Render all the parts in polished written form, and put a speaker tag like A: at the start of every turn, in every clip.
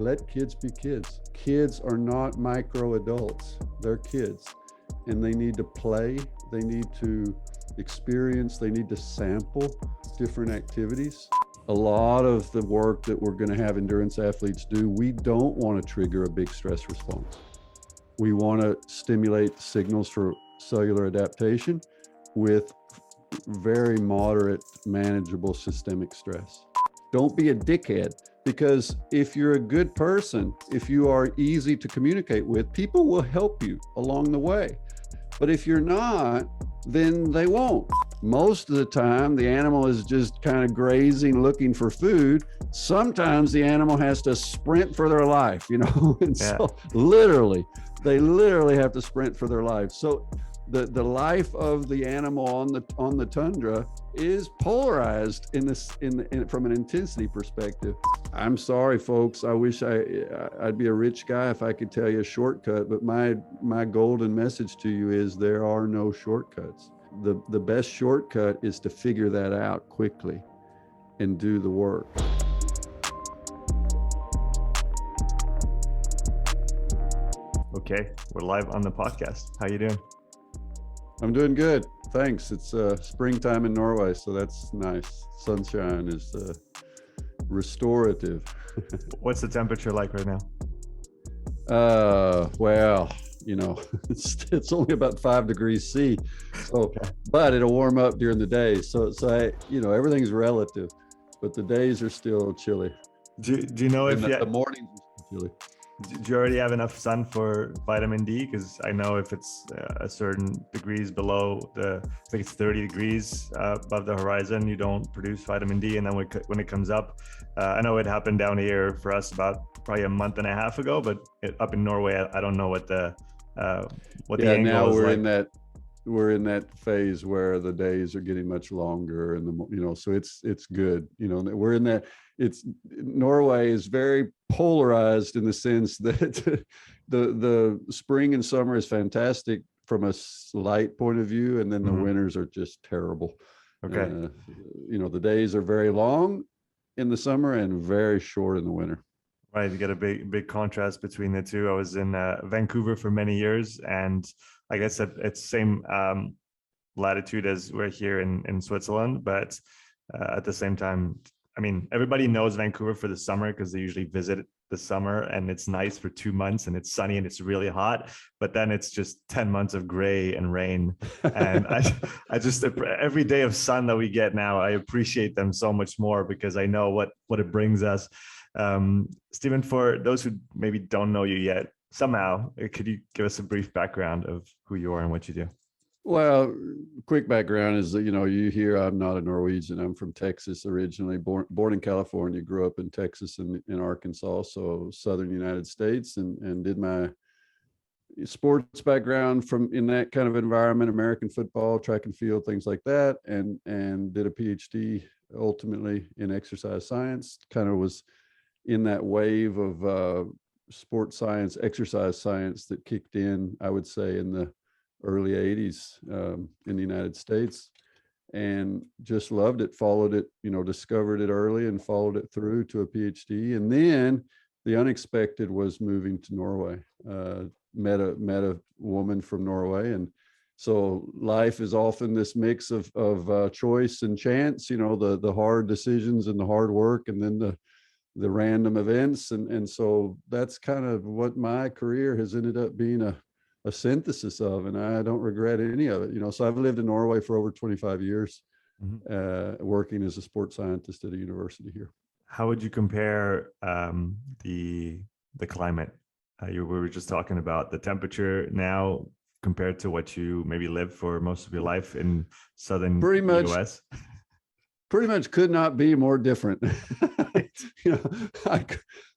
A: Let kids be kids. Kids are not micro adults. They're kids, and they need to play. They need to experience. They need to sample different activities. A lot of the work that we're going to have endurance athletes do, we don't want to trigger a big stress response. We want to stimulate signals for cellular adaptation with very moderate, manageable systemic stress. Don't be a dickhead, because if you're a good person, if you are easy to communicate with, people will help you along the way. But if you're not, then they won't. Most of the time, the animal is just kind of grazing, looking for food. Sometimes the animal has to sprint for their life, and so they literally have to sprint for their life. So the life of the animal on the tundra is polarized from an intensity perspective. I'm sorry, folks. I wish I'd be a rich guy if I could tell you a shortcut, but my golden message to you is there are no shortcuts. The best shortcut is to figure that out quickly and do the work.
B: Okay, we're live on the podcast. How you doing?
A: I'm doing good, thanks. It's springtime in Norway, so that's nice. Sunshine is restorative.
B: What's the temperature like right now?
A: Well, it's only about 5 degrees C, so okay. But it'll warm up during the day. So everything's relative, but the days are still chilly.
B: Do you know if
A: the mornings are still chilly?
B: Do you already have enough sun for vitamin D? Because I know if it's a certain degrees below I think it's 30 degrees above the horizon, you don't produce vitamin D. And then when it comes up, I know it happened down here for us about probably a month and a half ago, but up in Norway, I don't know what the angle
A: now
B: is
A: like. We're in that phase where the days are getting much longer, and so it's good. We're in that. Norway is very polarized in the sense that the spring and summer is fantastic from a light point of view, and then the winters are just terrible.
B: Okay.
A: The days are very long in the summer and very short in the winter.
B: Right, you get a big contrast between the two. I was in Vancouver for many years, and I guess it's same latitude as we're here in Switzerland, but at the same time, I mean, everybody knows Vancouver for the summer because they usually visit the summer, and it's nice for 2 months, and it's sunny and it's really hot. But then it's just 10 months of gray and rain, and I just every day of sun that we get now, I appreciate them so much more because I know what it brings us. Stephen, for those who maybe don't know you yet, somehow, could you give us a brief background of who you are and what you do?
A: Well, quick background is that, you hear I'm not a Norwegian. I'm from Texas originally, born in California, grew up in Texas and in Arkansas, so southern United States, and did my sports background in that kind of environment, American football, track and field, things like that, and did a PhD ultimately in exercise science. Kind of was in that wave of sports science, exercise science that kicked in, I would say, in the early 80s in the United States, and just loved it, followed it, discovered it early and followed it through to a PhD. And then the unexpected was moving to Norway. Met a woman from Norway, and so life is often this mix of choice and chance, the hard decisions and the hard work, and then the random events. And so that's kind of what my career has ended up being a synthesis of, and I don't regret any of it. So I've lived in Norway for over 25 years, working as a sports scientist at a university here.
B: How would you compare the climate? We were just talking about the temperature now compared to what you maybe lived for most of your life in southern US.
A: Pretty much could not be more different.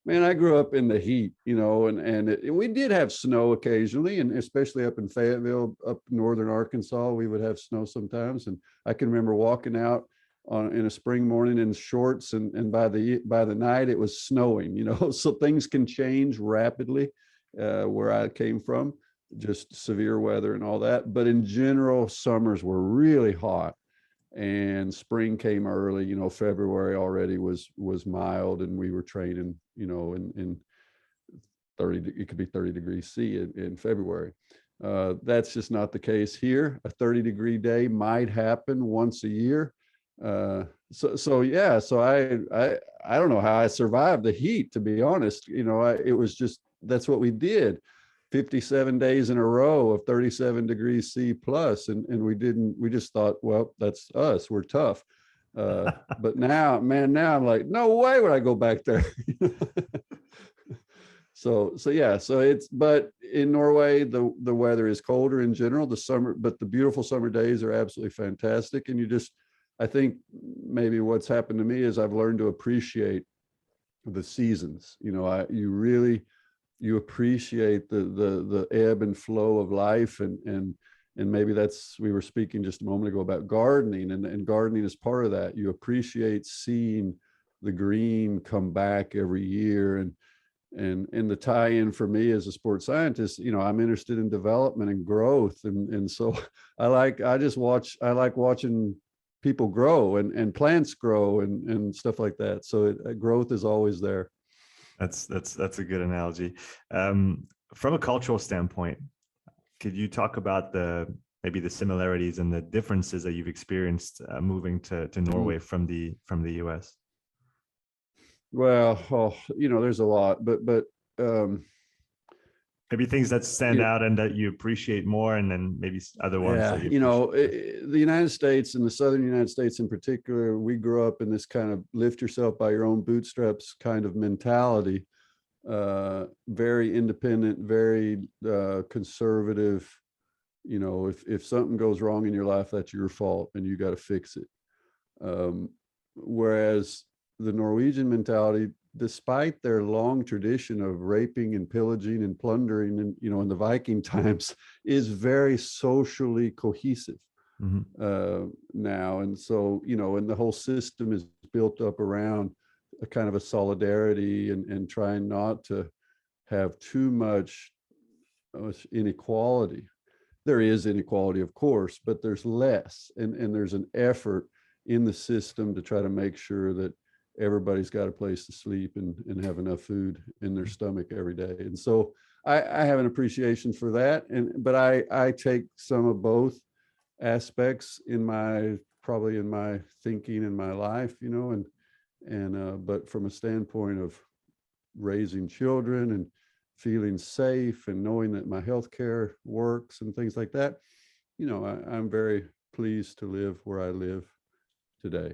A: I grew up in the heat, and we did have snow occasionally, and especially up in Fayetteville, up northern Arkansas, we would have snow sometimes. And I can remember walking out in a spring morning in shorts, and by the night it was snowing, so things can change rapidly where I came from, just severe weather and all that. But in general, summers were really hot, and spring came early. February already was mild, and we were training, in it could be 30 degrees C in February. That's just not the case here. A 30-degree day might happen once a year. So yeah, so I don't know how I survived the heat, to be honest. It was just, that's what we did. 57 days in a row of 37 degrees C plus, and we just thought, well, that's us, we're tough. But now I'm like, no way would I go back there. So yeah, but in Norway, the weather is colder in general, but the beautiful summer days are absolutely fantastic. And I think maybe what's happened to me is I've learned to appreciate the seasons. You appreciate the ebb and flow of life, and maybe we were speaking just a moment ago about gardening, and gardening is part of that. You appreciate seeing the green come back every year, and the tie-in for me as a sports scientist, I'm interested in development and growth, and so I like watching people grow and plants grow and stuff like that. So growth is always there.
B: That's a good analogy. From a cultural standpoint, could you talk about maybe the similarities and the differences that you've experienced moving to Norway from the US?
A: Well, there's a lot, but
B: maybe things that stand out and that you appreciate more, and then maybe other ones that
A: the United States, and the southern United States in particular, we grew up in this kind of lift yourself by your own bootstraps kind of mentality. Very independent, very conservative. If something goes wrong in your life, that's your fault and you got to fix it. Whereas the Norwegian mentality, despite their long tradition of raping and pillaging and plundering, and in the Viking times, is very socially cohesive now. And so and the whole system is built up around a kind of a solidarity and trying not to have too much inequality. There is inequality, of course, but there's less, and there's an effort in the system to try to make sure that everybody's got a place to sleep and have enough food in their stomach every day. And so I have an appreciation for that. But I take some of both aspects probably in my thinking in my life, but from a standpoint of raising children and feeling safe and knowing that my healthcare works and things like that, I'm very pleased to live where I live today.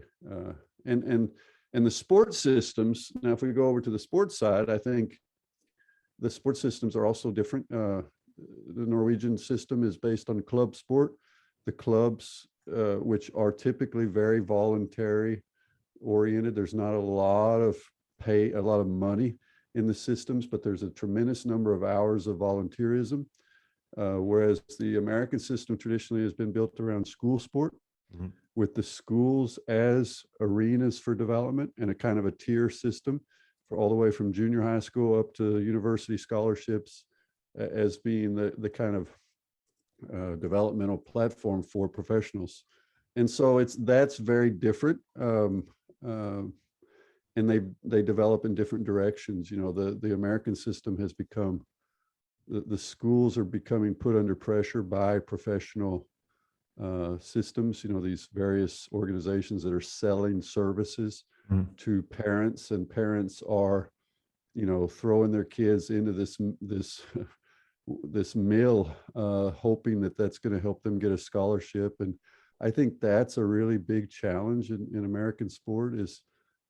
A: And the sports systems, now if we go over to the sports side, I think the sports systems are also different. The Norwegian system is based on club sport. The clubs, which are typically very voluntary oriented, there's not a lot of money in the systems, but there's a tremendous number of hours of volunteerism. Whereas the American system traditionally has been built around school sport. With the schools as arenas for development, and a kind of a tier system for all the way from junior high school up to university scholarships as being the kind of developmental platform for professionals. And so that's very different. And they develop in different directions. The American system has become, the schools are becoming put under pressure by professional systems, these various organizations that are selling services to parents, and parents are, throwing their kids into this mill, hoping that that's going to help them get a scholarship. And I think that's a really big challenge in American sport, is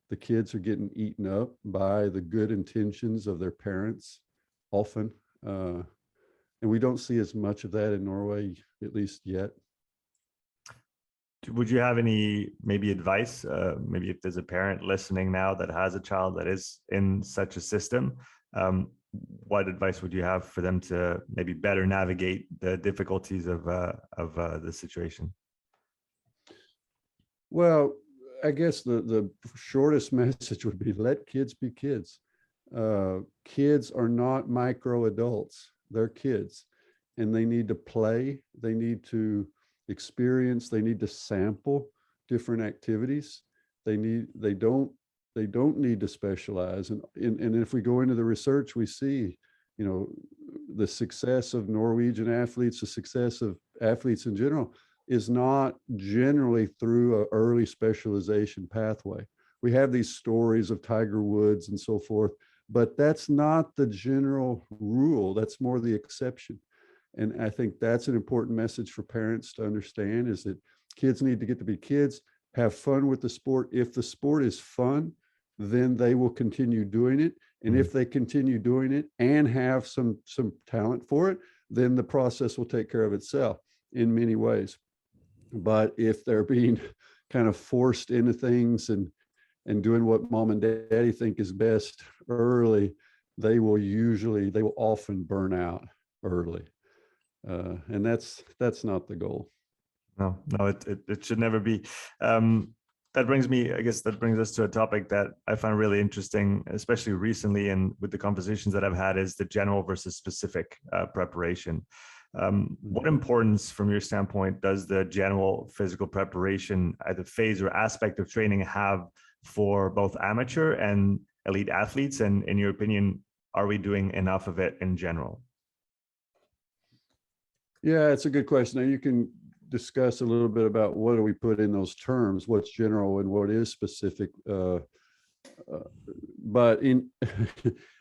A: the kids are getting eaten up by the good intentions of their parents often. And we don't see as much of that in Norway, at least yet.
B: Would you have any maybe advice, maybe if there's a parent listening now that has a child that is in such a system, what advice would you have for them to maybe better navigate the difficulties of the situation?
A: Well, I guess the shortest message would be, let kids be kids. Kids are not micro adults. They're kids, and they need to play. They need to experience. They need to sample different activities. They don't need to specialize. And if we go into the research, we see you know, the success of Norwegian athletes, the success of athletes in general, is not generally through an early specialization pathway. We have these stories of Tiger Woods and so forth, but that's not the general rule. That's more the exception. And I think that's an important message for parents to understand, is that kids need to get to be kids, have fun with the sport. If the sport is fun, then they will continue doing it. And if they continue doing it and have some talent for it, then the process will take care of itself in many ways. But if they're being kind of forced into things and doing what mom and daddy think is best early, they will often burn out early. And that's not the goal.
B: No, it should never be. That brings us to a topic that I find really interesting, especially recently, and with the conversations that I've had, is the general versus specific preparation. What importance, from your standpoint, does the general physical preparation, either phase or aspect of training, have for both amateur and elite athletes? And in your opinion, are we doing enough of it in general?
A: Yeah, it's a good question. Now, you can discuss a little bit about what do we put in those terms, what's general and what is specific. But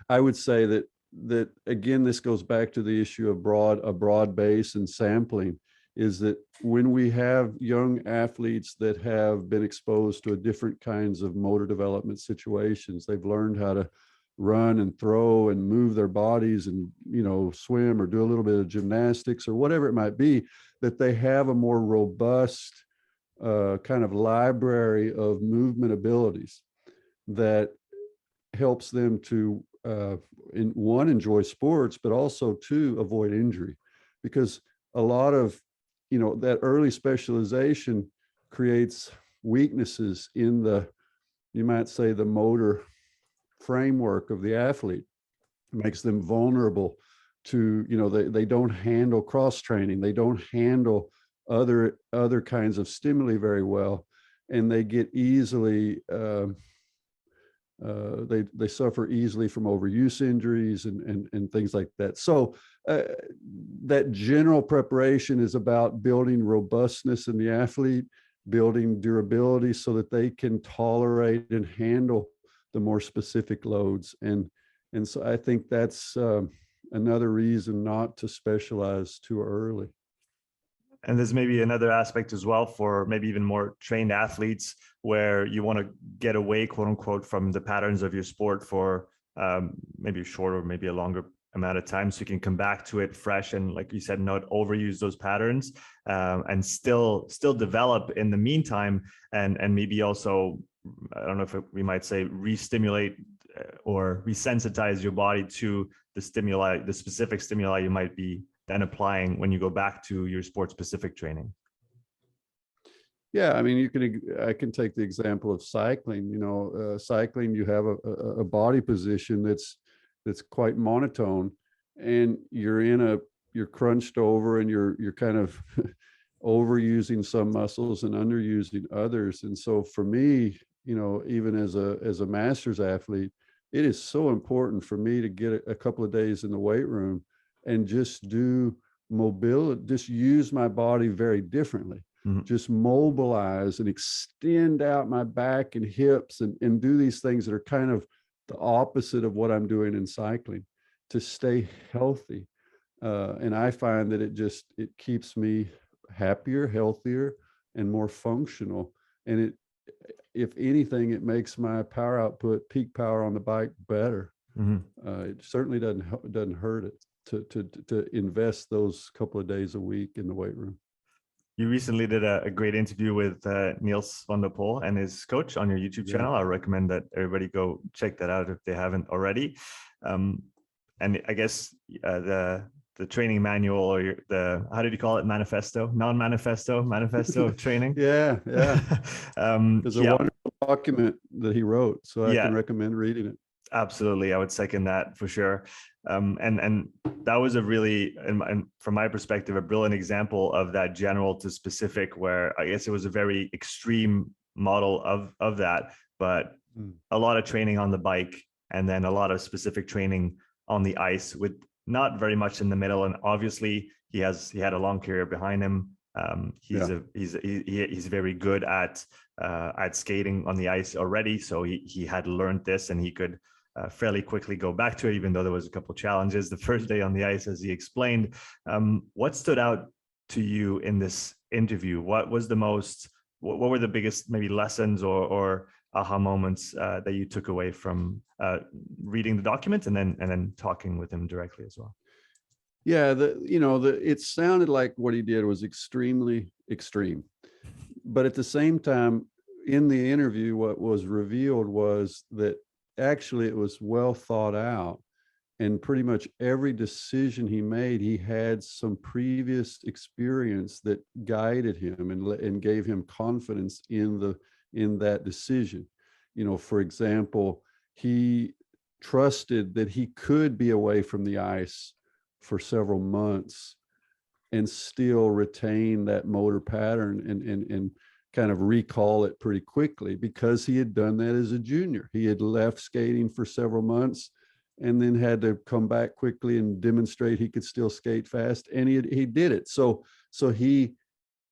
A: I would say that again, this goes back to the issue of a broad base and sampling, is that when we have young athletes that have been exposed to different kinds of motor development situations, they've learned how to run and throw and move their bodies and, you know, swim or do a little bit of gymnastics or whatever it might be, that they have a more robust kind of library of movement abilities that helps them to enjoy sports, but also to avoid injury. Because a lot of, you know, that early specialization creates weaknesses in you might say, the motor framework of the athlete. It makes them vulnerable to, you know, they don't handle cross training, they don't handle other kinds of stimuli very well, and they get easily they suffer easily from overuse injuries and things like that. So that general preparation is about building robustness in the athlete, building durability so that they can tolerate and handle the more specific loads. And so I think that's another reason not to specialize too early.
B: And there's maybe another aspect as well for maybe even more trained athletes, where you want to get away, quote unquote, from the patterns of your sport for maybe a shorter, maybe a longer amount of time, so you can come back to it fresh and, like you said, not overuse those patterns, and still develop in the meantime, and maybe also, I don't know if we might say, re-stimulate or resensitize your body to the stimuli, the specific stimuli you might be then applying when you go back to your sport specific training.
A: Yeah, I mean, I can take the example of cycling. You know, cycling, you have a body position that's quite monotone, and you're crunched over, and you're kind of overusing some muscles and underusing others. And so for me, you know, even as a master's athlete, it is so important for me to get a couple of days in the weight room and just do mobility, just use my body very differently. Just mobilize and extend out my back and hips and do these things that are kind of the opposite of what I'm doing in cycling to stay healthy. And I find that it keeps me happier, healthier, and more functional. And if anything, it makes my power output, peak power on the bike, better. It certainly doesn't hurt it to invest those couple of days a week in the weight room.
B: You recently did a great interview with Nils Van Der Poel and his coach on your YouTube channel. I recommend that everybody go check that out if they haven't already. And I guess the training manual, or how did you call it? Manifesto of training.
A: Yeah. There's a wonderful document that he wrote, so I can recommend reading it.
B: Absolutely, I would second that for sure. And that was a really, and from my perspective, a brilliant example of that general to specific, where I guess it was a very extreme model of that, but a lot of training on the bike and then a lot of specific training on the ice with not very much in the middle. And obviously he had a long career behind him. He's very good at skating on the ice already. So he had learned this, and he could fairly quickly go back to it, even though there was a couple of challenges the first day on the ice, as he explained. What stood out to you in this interview? What was the most, what were the biggest maybe lessons or aha moments that you took away from reading the document and then talking with him directly as well?
A: Yeah, it sounded like what he did was extremely extreme, but at the same time, in the interview, what was revealed was that actually it was well thought out, and pretty much every decision he made, he had some previous experience that guided him and gave him confidence in that decision. For example, he trusted that he could be away from the ice for several months and still retain that motor pattern and kind of recall it pretty quickly, because he had done that as a junior. He had left skating for several months and then had to come back quickly and demonstrate he could still skate fast, and he did it. So he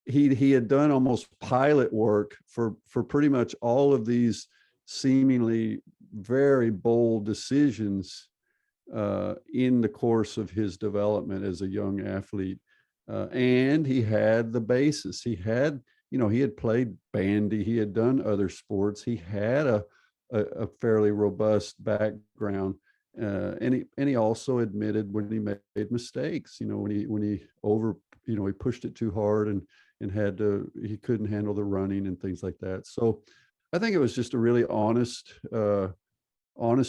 A: had done almost pilot work for pretty much all of these seemingly very bold decisions in the course of his development as a young athlete. And he had the basis. He had played bandy. He had done other sports. He had a fairly robust background. And he also admitted when he made mistakes, when he pushed it too hard and he couldn't handle the running and things like that. So I think it was just a really honest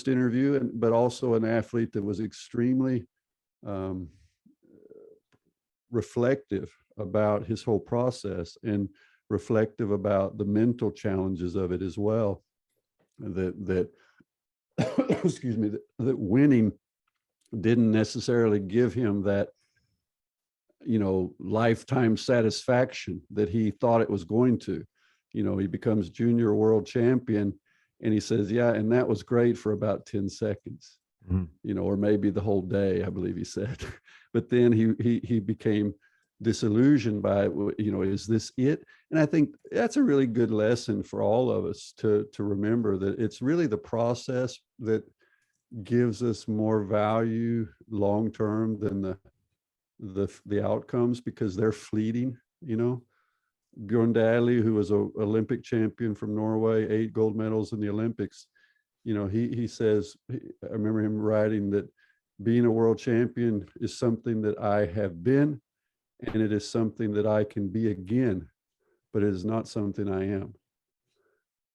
A: interview, but also an athlete that was extremely reflective about his whole process and reflective about the mental challenges of it as well. That excuse me, that winning didn't necessarily give him that lifetime satisfaction that he thought it was going to. He becomes junior world champion, and he says, yeah, and that was great for about 10 seconds, or maybe the whole day, I believe he said. But then he became disillusioned by, is this it? And I think that's a really good lesson for all of us to remember, that it's really the process that gives us more value long term than the outcomes, because they're fleeting. Bjorn Daly, who was an Olympic champion from Norway, 8 gold medals in the Olympics, he says, I remember him writing that being a world champion is something that I have been, and it is something that I can be again, but it is not something I am.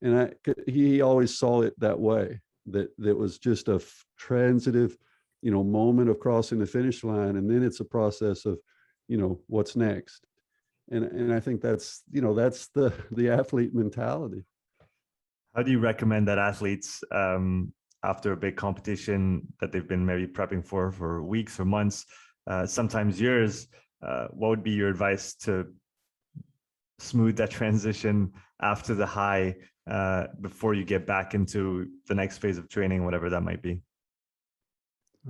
A: And he always saw it that way, that was just a transitive, moment of crossing the finish line, and then it's a process of, what's next. And I think that's the athlete mentality.
B: How do you recommend that athletes, after a big competition that they've been maybe prepping for weeks or months, sometimes years, what would be your advice to smooth that transition after the high, before you get back into the next phase of training, whatever that might be?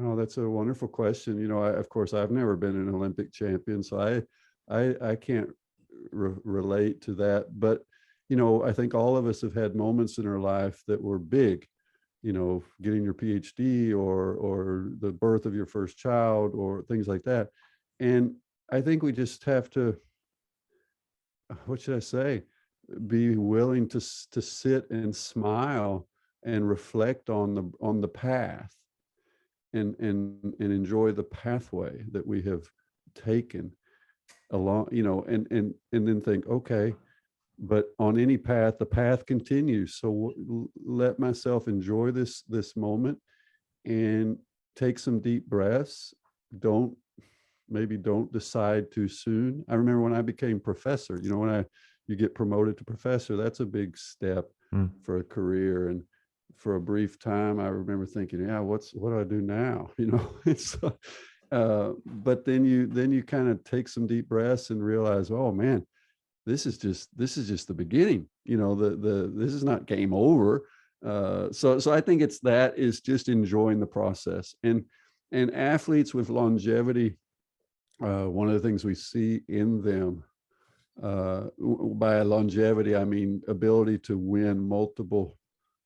A: Oh, that's a wonderful question. Of course, I've never been an Olympic champion, so I can't relate to that. But, I think all of us have had moments in our life that were big, getting your PhD or the birth of your first child or things like that. And I think we just have to, what should I say, be willing to sit and smile and reflect on the path and enjoy the pathway that we have taken along, and then think, okay, but on any path, the path continues. So let myself enjoy this moment and take some deep breaths. Don't decide too soon. I remember when I became professor, when you get promoted to professor, that's a big step for a career. And for a brief time, I remember thinking, yeah, what do I do now? But then you kind of take some deep breaths and realize, oh man, this is just the beginning. This is not game over. So I think it's just enjoying the process. And And athletes with longevity, one of the things we see in them, by longevity, I mean ability to win multiple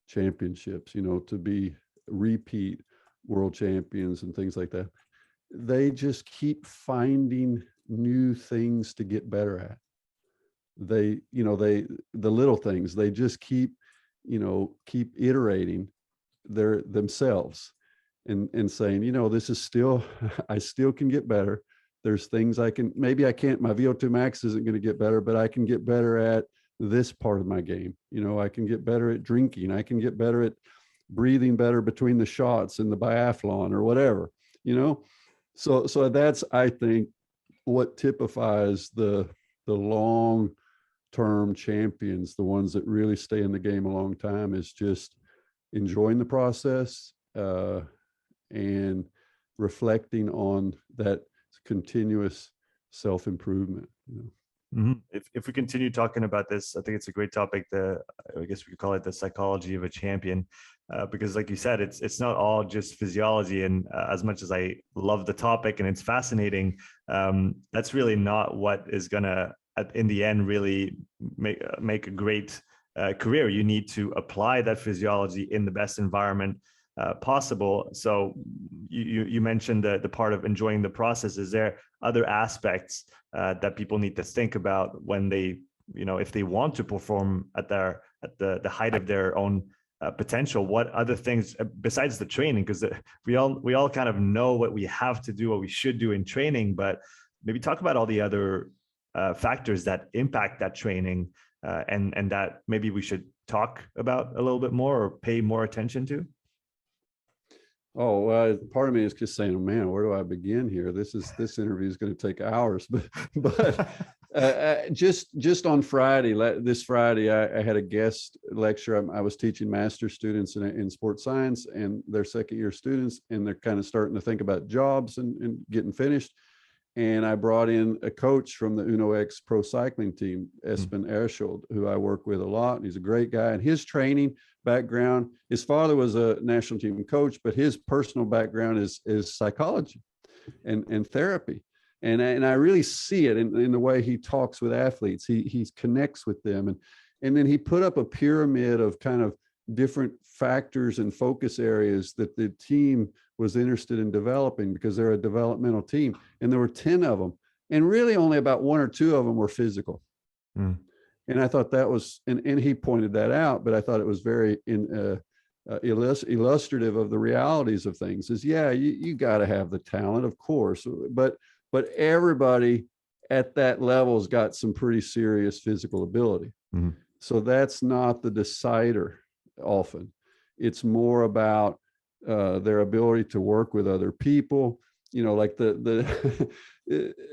A: championships, to be repeat world champions and things like that. They just keep finding new things to get better at. The little things, they just keep iterating themselves and saying, this is still, I still can get better. There's things I can't, my VO2 max isn't going to get better, but I can get better at this part of my game. I can get better at drinking. I can get better at breathing better between the shots in the biathlon or whatever, So that's, I think, what typifies the long-term champions, the ones that really stay in the game a long time, is just enjoying the process and reflecting on that continuous self-improvement.
B: If we continue talking about this, I think it's a great topic. I guess we could call it the psychology of a champion, because, like you said, it's not all just physiology. And as much as I love the topic and it's fascinating, that's really not what is gonna, in the end, really make a great career. You need to apply that physiology in the best environment possible. So you mentioned the part of enjoying the process. Is there other aspects that people need to think about when they, if they want to perform at the height of their own potential? What other things besides the training? Because we all kind of know what we have to do, what we should do in training, but maybe talk about all the other factors that impact that training and that maybe we should talk about a little bit more or pay more attention to.
A: Oh, part of me is just saying, oh, man, where do I begin here? This interview is going to take hours, but just on this Friday, I had a guest lecture. I was teaching master's students in sports science, and they're second year students, and they're kind of starting to think about jobs and getting finished. And I brought in a coach from the Uno X pro cycling team, Espen Ershold, who I work with a lot. And he's a great guy. And his training background, his father was a national team coach, but his personal background is psychology and therapy. And I really see it in the way he talks with athletes. He connects with them. And then he put up a pyramid of kind of different factors and focus areas that the team was interested in developing, because they're a developmental team, and there were 10 of them, and really only about 1 or 2 of them were physical. And I thought that was, and he pointed that out, but I thought it was very illustrative of the realities of things. Is you got to have the talent, of course, but everybody at that level's got some pretty serious physical ability. So that's not the decider often. It's more about their ability to work with other people, like the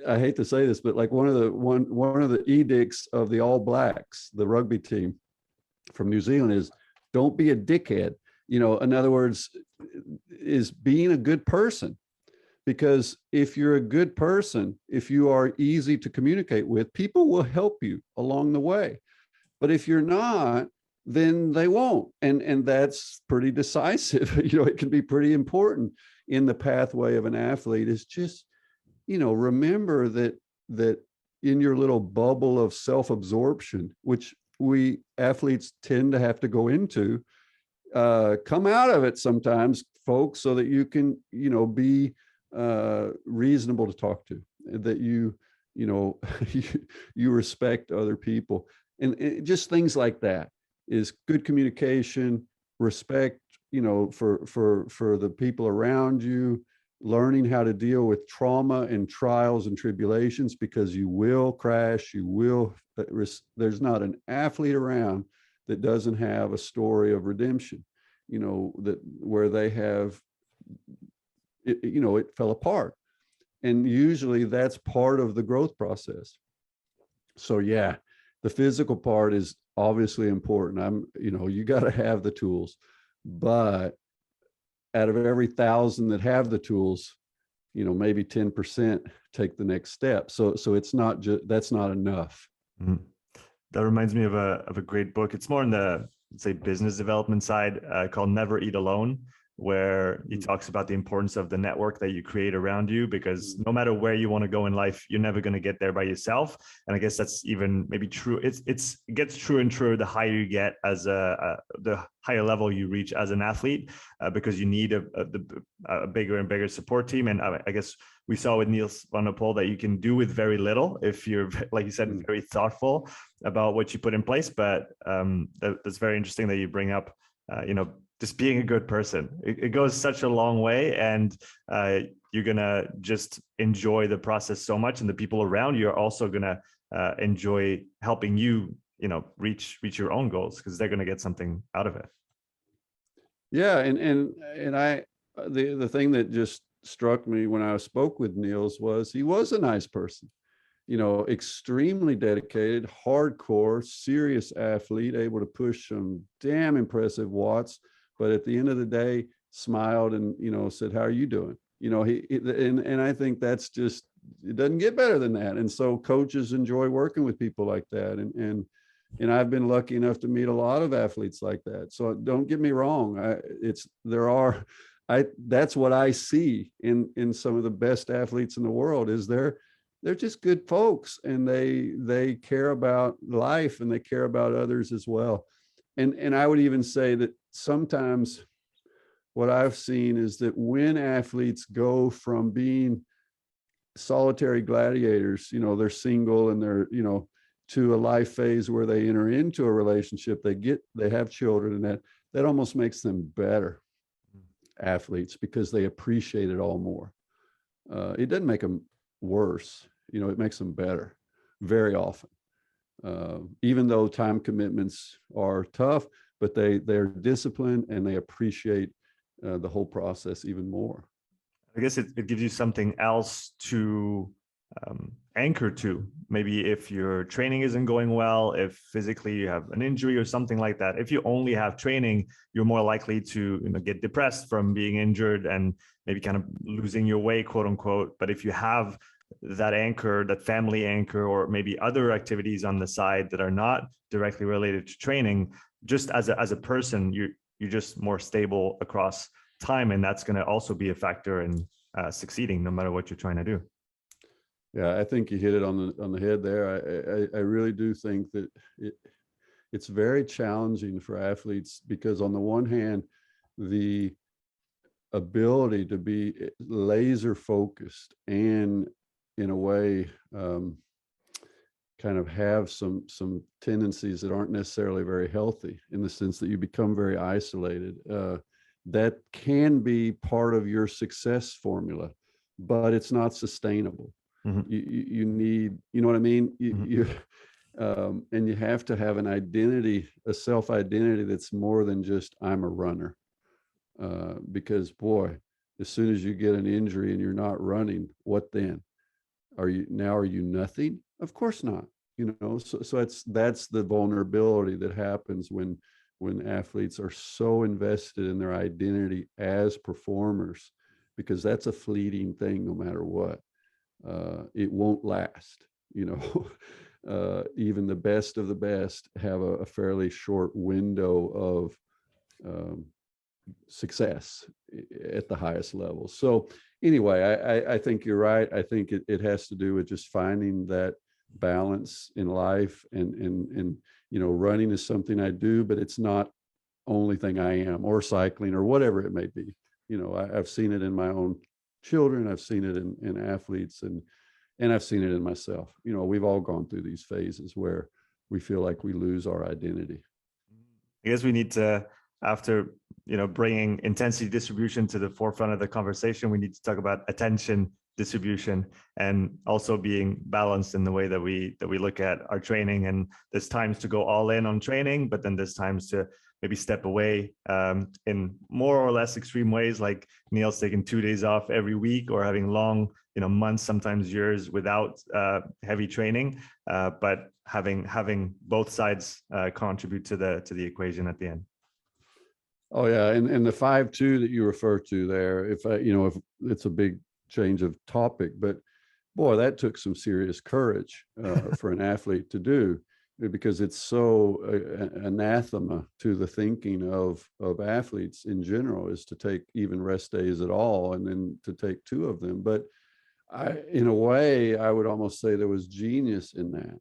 A: I hate to say this, but like one of the edicts of the All Blacks, the rugby team from New Zealand, is don't be a dickhead. In other words, is being a good person. Because if you're a good person, if you are easy to communicate with, people will help you along the way. But if you're not, then they won't. And that's pretty decisive. It can be pretty important in the pathway of an athlete. Is just, remember that in your little bubble of self-absorption, which we athletes tend to have to go into, come out of it sometimes, folks, so that you can, be reasonable to talk to, that you respect other people, and just things like that. Is good communication, respect, for the people around you, learning how to deal with trauma and trials and tribulations, because you will crash, there's not an athlete around that doesn't have a story of redemption, that where they have, it fell apart. And usually that's part of the growth process. So the physical part is obviously important. You got to have the tools, but out of every 1,000 that have the tools, maybe 10% take the next step. So it's not just, that's not enough.
B: That reminds me of a great book. It's more in the, let's say, business development side, called Never Eat Alone. where he talks about the importance of the network that you create around you, because no matter where you want to go in life, you're never going to get there by yourself. And I guess that's even maybe true. It gets truer and truer the higher you get as the higher level you reach as an athlete, because you need a bigger and bigger support team. And I guess we saw with Nils Van Der Poel that you can do with very little if you're, like you said, very thoughtful about what you put in place. But that's very interesting that you bring up, just being a good person. It goes such a long way, and you're gonna just enjoy the process so much, and the people around you are also gonna enjoy helping you, reach your own goals, because they're gonna get something out of it.
A: Yeah, and I the thing that just struck me when I spoke with Niels was he was a nice person, extremely dedicated, hardcore, serious athlete, able to push some damn impressive watts. But at the end of the day, smiled and, said, "How are you doing?" And I think that's just, it doesn't get better than that. And so coaches enjoy working with people like that. And I've been lucky enough to meet a lot of athletes like that. So don't get me wrong. That's what I see in some of the best athletes in the world, is they're just good folks, and they care about life, and they care about others as well. And I would even say that sometimes what I've seen is that when athletes go from being solitary gladiators, they're single and they're, to a life phase where they enter into a relationship, they have children, and that almost makes them better athletes, because they appreciate it all more. It doesn't make them worse, it makes them better very often. Even though time commitments are tough, but they're disciplined and they appreciate the whole process even more.
B: I guess it gives you something else to anchor to. Maybe if your training isn't going well, if physically you have an injury or something like that. If you only have training, you're more likely to get depressed from being injured and maybe kind of losing your way, quote unquote. But if you have that anchor, that family anchor, or maybe other activities on the side that are not directly related to training, just as a person, you're just more stable across time, and that's going to also be a factor in succeeding no matter what you're trying to do.
A: Yeah, I think you hit it on the head there. I really do think that it's very challenging for athletes, because on the one hand, the ability to be laser focused and in a way kind of have some tendencies that aren't necessarily very healthy, in the sense that you become very isolated. That can be part of your success formula, but it's not sustainable. Mm-hmm. You need, you know what I mean? And you have to have an identity, a self-identity that's more than just I'm a runner. Because boy, as soon as you get an injury and you're not running, what then? Are you nothing? Of course not. So that's the vulnerability that happens when athletes are so invested in their identity as performers, because that's a fleeting thing no matter what. It won't last. Even the best of the best have a fairly short window of success at the highest level. So anyway, I think you're right. I think it has to do with just finding that balance in life, and running is something I do, but it's not only thing I am, or cycling, or whatever it may be. I've seen it in my own children, I've seen it in athletes, and I've seen it in myself. We've all gone through these phases where we feel like we lose our identity.
B: I guess we need to, after bringing intensity distribution to the forefront of the conversation, we need to talk about attention distribution, and also being balanced in the way that we look at our training. And there's times to go all in on training, but then there's times to maybe step away in more or less extreme ways, like Nils taking 2 days off every week, or having long months, sometimes years, without heavy training, but having both sides contribute to the equation at the end.
A: Oh yeah, and the 5-2 that you refer to there, if it's a big change of topic, but boy, that took some serious courage for an athlete to do. because it's so anathema to the thinking of athletes in general, is to take even rest days at all, and then to take 2 of them. But in a way, I would almost say there was genius in that,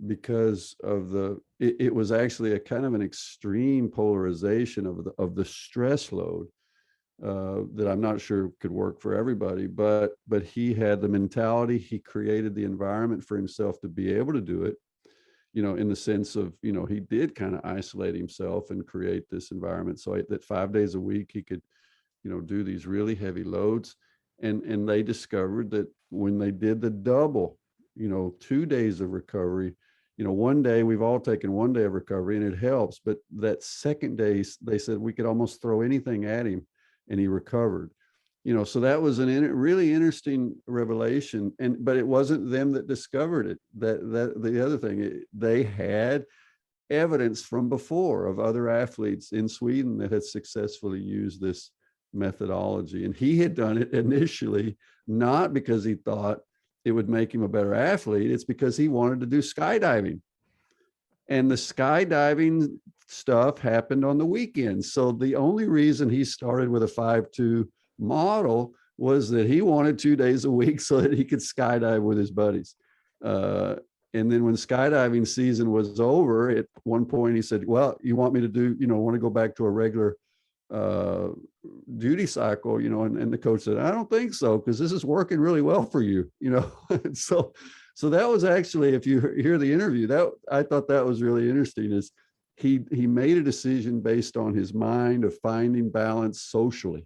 A: because of it was actually a kind of an extreme polarization of the stress load, that I'm not sure could work for everybody, but he had the mentality, he created the environment for himself to be able to do it, in the sense of, he did kind of isolate himself and create this environment so that 5 days a week he could, do these really heavy loads. And they discovered that when they did the double, 2 days of recovery, one day, we've all taken 1 day of recovery and it helps, but that second day, they said we could almost throw anything at him and he recovered. So that was really interesting revelation. But it wasn't them that discovered it. That the other thing, they had evidence from before of other athletes in Sweden that had successfully used this methodology. And he had done it initially, not because he thought it would make him a better athlete. It's because he wanted to do skydiving. And the skydiving stuff happened on the weekends. So the only reason he started with a 5-2 model was that he wanted 2 days a week so that he could skydive with his buddies. And then when skydiving season was over, at one point he said, well, you want me to do, want to go back to a regular duty cycle, and the coach said, I don't think so, because this is working really well for you, So that was actually, if you hear the interview, that I thought that was really interesting, is he made a decision based on his mind of finding balance socially.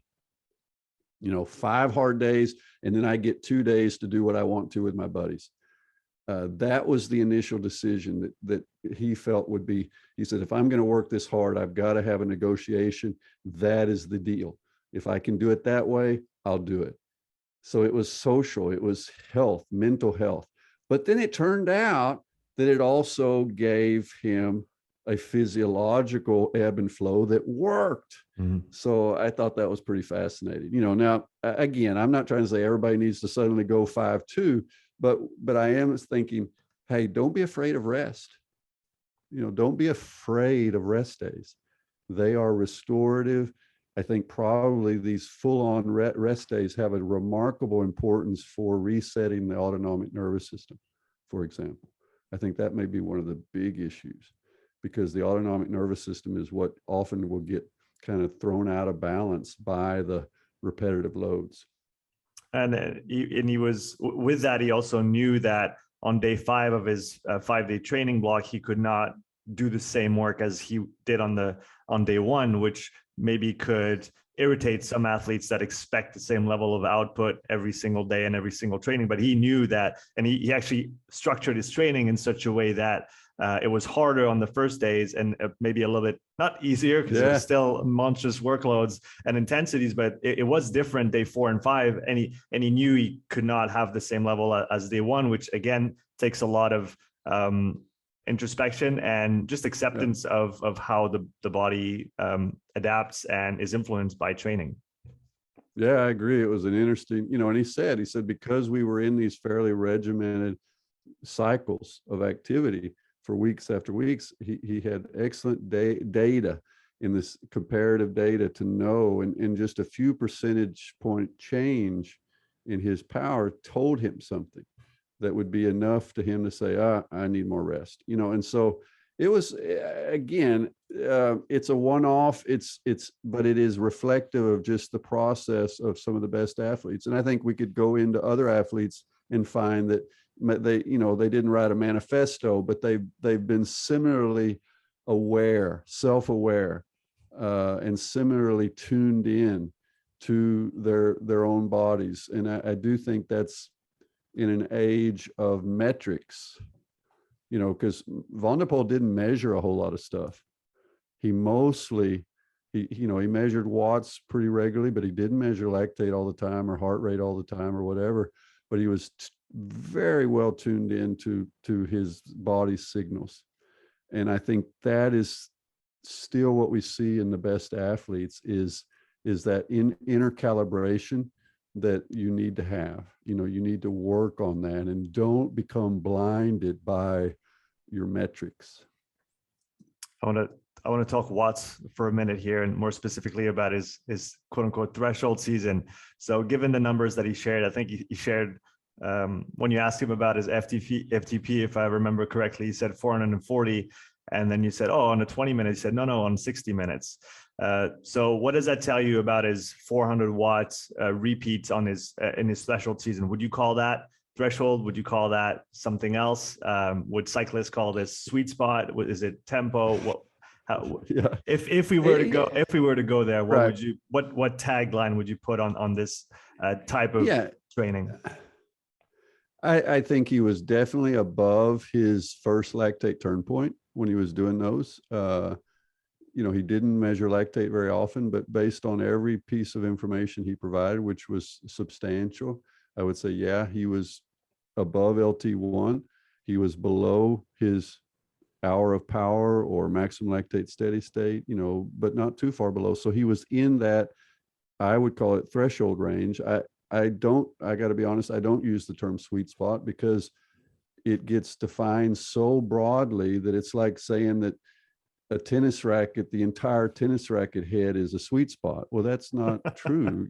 A: 5 hard days, and then I get 2 days to do what I want to with my buddies. That was the initial decision that he felt would be, he said, if I'm going to work this hard, I've got to have a negotiation. That is the deal. If I can do it that way, I'll do it. So it was social, it was health, mental health. But then it turned out that it also gave him a physiological ebb and flow that worked. Mm-hmm. So I thought that was pretty fascinating. Now, again, I'm not trying to say everybody needs to suddenly go 5-2, but I am thinking, hey, don't be afraid of rest. Don't be afraid of rest days. They are restorative. I think probably these full-on rest days have a remarkable importance for resetting the autonomic nervous system, for example. I think that may be one of the big issues, because the autonomic nervous system is what often will get kind of thrown out of balance by the repetitive loads.
B: And he was, with that, he also knew that on day 5 of his 5-day training block, he could not do the same work as he did on day 1, which maybe could irritate some athletes that expect the same level of output every single day and every single training. But he knew that, and he actually structured his training in such a way that it was harder on the first days and maybe a little bit not easier, because it was still monstrous workloads and intensities, but it was different day 4 and 5. And he knew he could not have the same level as day 1, which again takes a lot of introspection and just acceptance of how the body adapts and is influenced by training.
A: Yeah, I agree. It was an interesting, and he said, because we were in these fairly regimented cycles of activity for weeks after weeks, he had excellent data in this comparative data to know, and just a few percentage point change in his power told him something that would be enough to him to say, I need more rest, and so it was, again, it's a one-off, but it is reflective of just the process of some of the best athletes. And I think we could go into other athletes and find that they didn't write a manifesto, but they've been similarly aware, self-aware, and similarly tuned in to their own bodies. And I do think that's in an age of metrics, because Van Der Poel didn't measure a whole lot of stuff. He mostly, he measured watts pretty regularly, but he didn't measure lactate all the time or heart rate all the time or whatever. But he was very well tuned into his body's signals. And I think that is still what we see in the best athletes is that inner calibration that you need to have. You need to work on that, and don't become blinded by your metrics.
B: I want to talk watts for a minute here, and more specifically about his quote unquote threshold season. So given the numbers that he shared, I think he shared when you asked him about his FTP, if I remember correctly, he said 440, and then you said, oh, on a 20 minutes. He said, no, on 60 minutes. So what does that tell you about his 400 watts repeats on his in his threshold season? Would you call that threshold? Would you call that something else? Would cyclists call this sweet spot? Is it tempo?
A: Yeah.
B: If we were to go there, what
A: Right.
B: would you what tagline would you put on this type of training?
A: I think he was definitely above his first lactate turn point when he was doing those. He didn't measure lactate very often, but based on every piece of information he provided, which was substantial, I would say, yeah, he was above LT1. He was below his hour of power or maximum lactate steady state, but not too far below. So he was in that, I would call it threshold range. I got to be honest, I don't use the term sweet spot because it gets defined so broadly that it's like saying that a tennis racket, the entire tennis racket head is a sweet spot. Well, that's not true.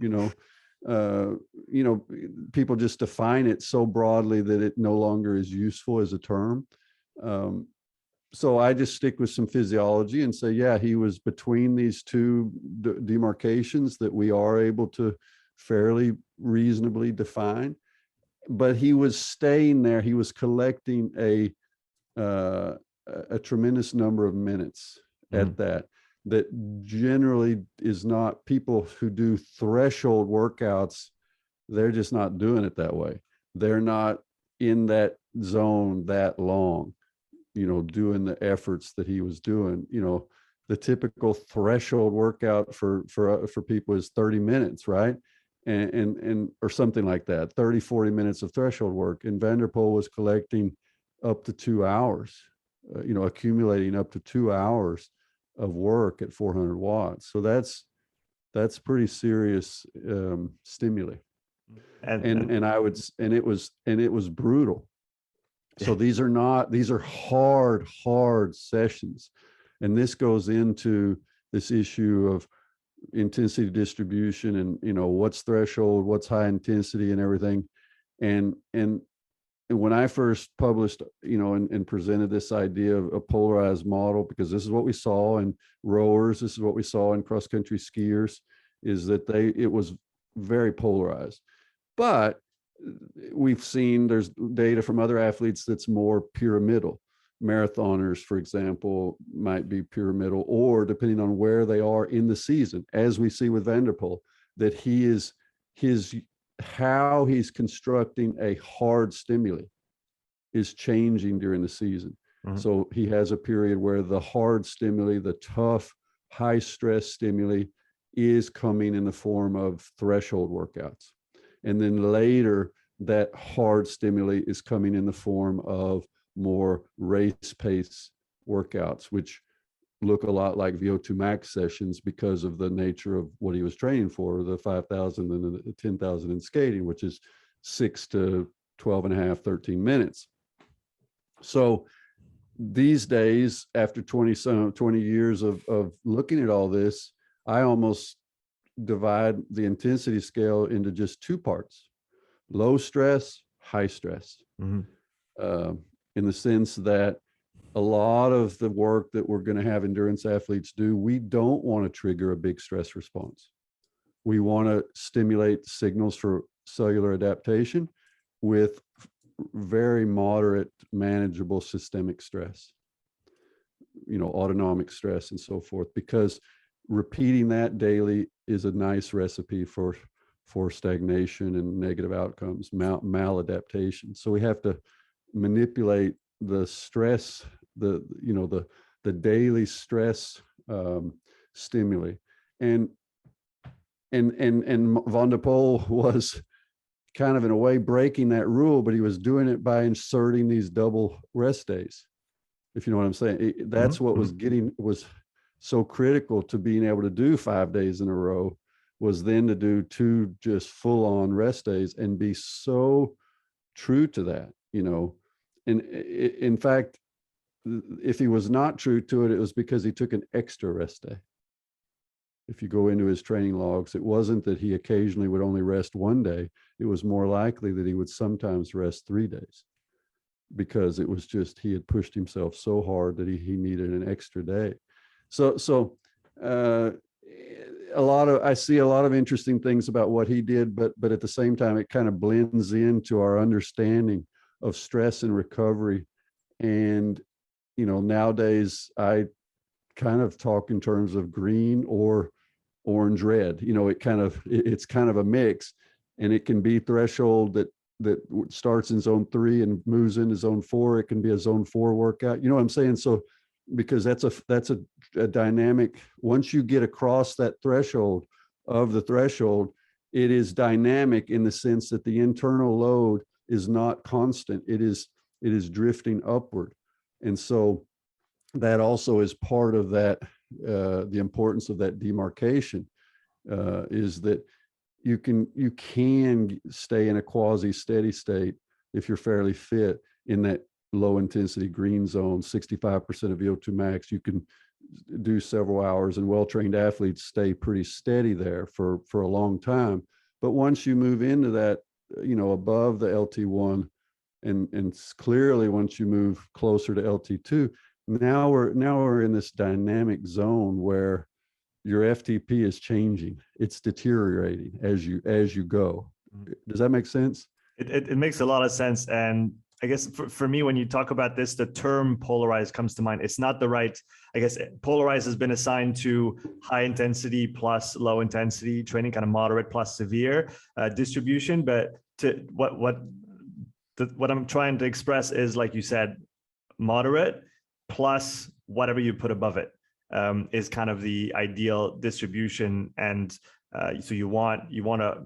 A: People just define it so broadly that it no longer is useful as a term. So I just stick with some physiology and say, yeah, he was between these two demarcations that we are able to fairly reasonably define, but he was staying there. He was collecting a tremendous number of minutes at that generally is not, people who do threshold workouts, they're just not doing it that way. They're not in that zone that long, doing the efforts that he was doing. The typical threshold workout for people is 30 minutes, right? And or something like that, 30, 40 minutes of threshold work. And Van Der Poel was collecting up to 2 hours, accumulating up to 2 hours of work at 400 watts. So that's pretty serious stimuli. And it was brutal. So these are hard sessions. And this goes into this issue of intensity distribution and, what's threshold, what's high intensity and everything. And when I first published, and presented this idea of a polarized model, because this is what we saw in rowers, this is what we saw in cross-country skiers, is that it was very polarized. But we've seen there's data from other athletes that's more pyramidal. Marathoners, for example, might be pyramidal, or depending on where they are in the season, as we see with Van Der Poel, that how he's constructing a hard stimuli is changing during the season. Mm-hmm. So he has a period where the hard stimuli, the tough, high stress stimuli, is coming in the form of threshold workouts. And then later, that hard stimuli is coming in the form of more race pace workouts, which look a lot like VO2 max sessions because of the nature of what he was training for, the 5,000 and the 10,000 in skating, which is 6 to 12 and a half, 13 minutes. So these days, after 20 years of looking at all this, I almost divide the intensity scale into just two parts: low stress, high stress. Mm-hmm. In the sense that a lot of the work that we're going to have endurance athletes do, we don't want to trigger a big stress response. We want to stimulate signals for cellular adaptation with very moderate, manageable systemic stress, autonomic stress and so forth, because repeating that daily is a nice recipe for stagnation and negative outcomes, maladaptation. So we have to manipulate the stress, the daily stress stimuli. And Van Der Poel was kind of, in a way, breaking that rule, but he was doing it by inserting these double rest days, if you know what I'm saying. That's what was so critical to being able to do 5 days in a row, was then to do 2 just full-on rest days and be so true to that, And in fact, if he was not true to it, it was because he took an extra rest day. If you go into his training logs, it wasn't that he occasionally would only rest one day. It was more likely that he would sometimes rest 3 days, because it was just, he had pushed himself so hard that he needed an extra day. So I see a lot of interesting things about what he did, but at the same time, it kind of blends into our understanding of stress and recovery. And, nowadays I kind of talk in terms of green or orange red. It's kind of a mix, and it can be threshold that starts in zone 3 and moves into zone 4. It can be a zone 4 workout. You know what I'm saying? So, because that's a dynamic. Once you get across that threshold of the threshold, it is dynamic in the sense that the internal load is not constant. It is drifting upward. And so that also is part of that, the importance of that demarcation, is that you can stay in a quasi steady state if you're fairly fit in that low intensity green zone, 65% of VO2 max. You can do several hours, and well-trained athletes stay pretty steady there for a long time. But once you move into that, above the LT1, and clearly once you move closer to LT2, now we're in this dynamic zone where your FTP is changing. It's deteriorating as you go. Does that make sense?
B: It makes a lot of sense. And I guess for me, when you talk about this, the term polarized comes to mind. It's not the right, I guess polarized has been assigned to high intensity plus low intensity training, kind of moderate plus severe distribution. But to what I'm trying to express is, like you said, moderate plus whatever you put above it is kind of the ideal distribution. And so you want a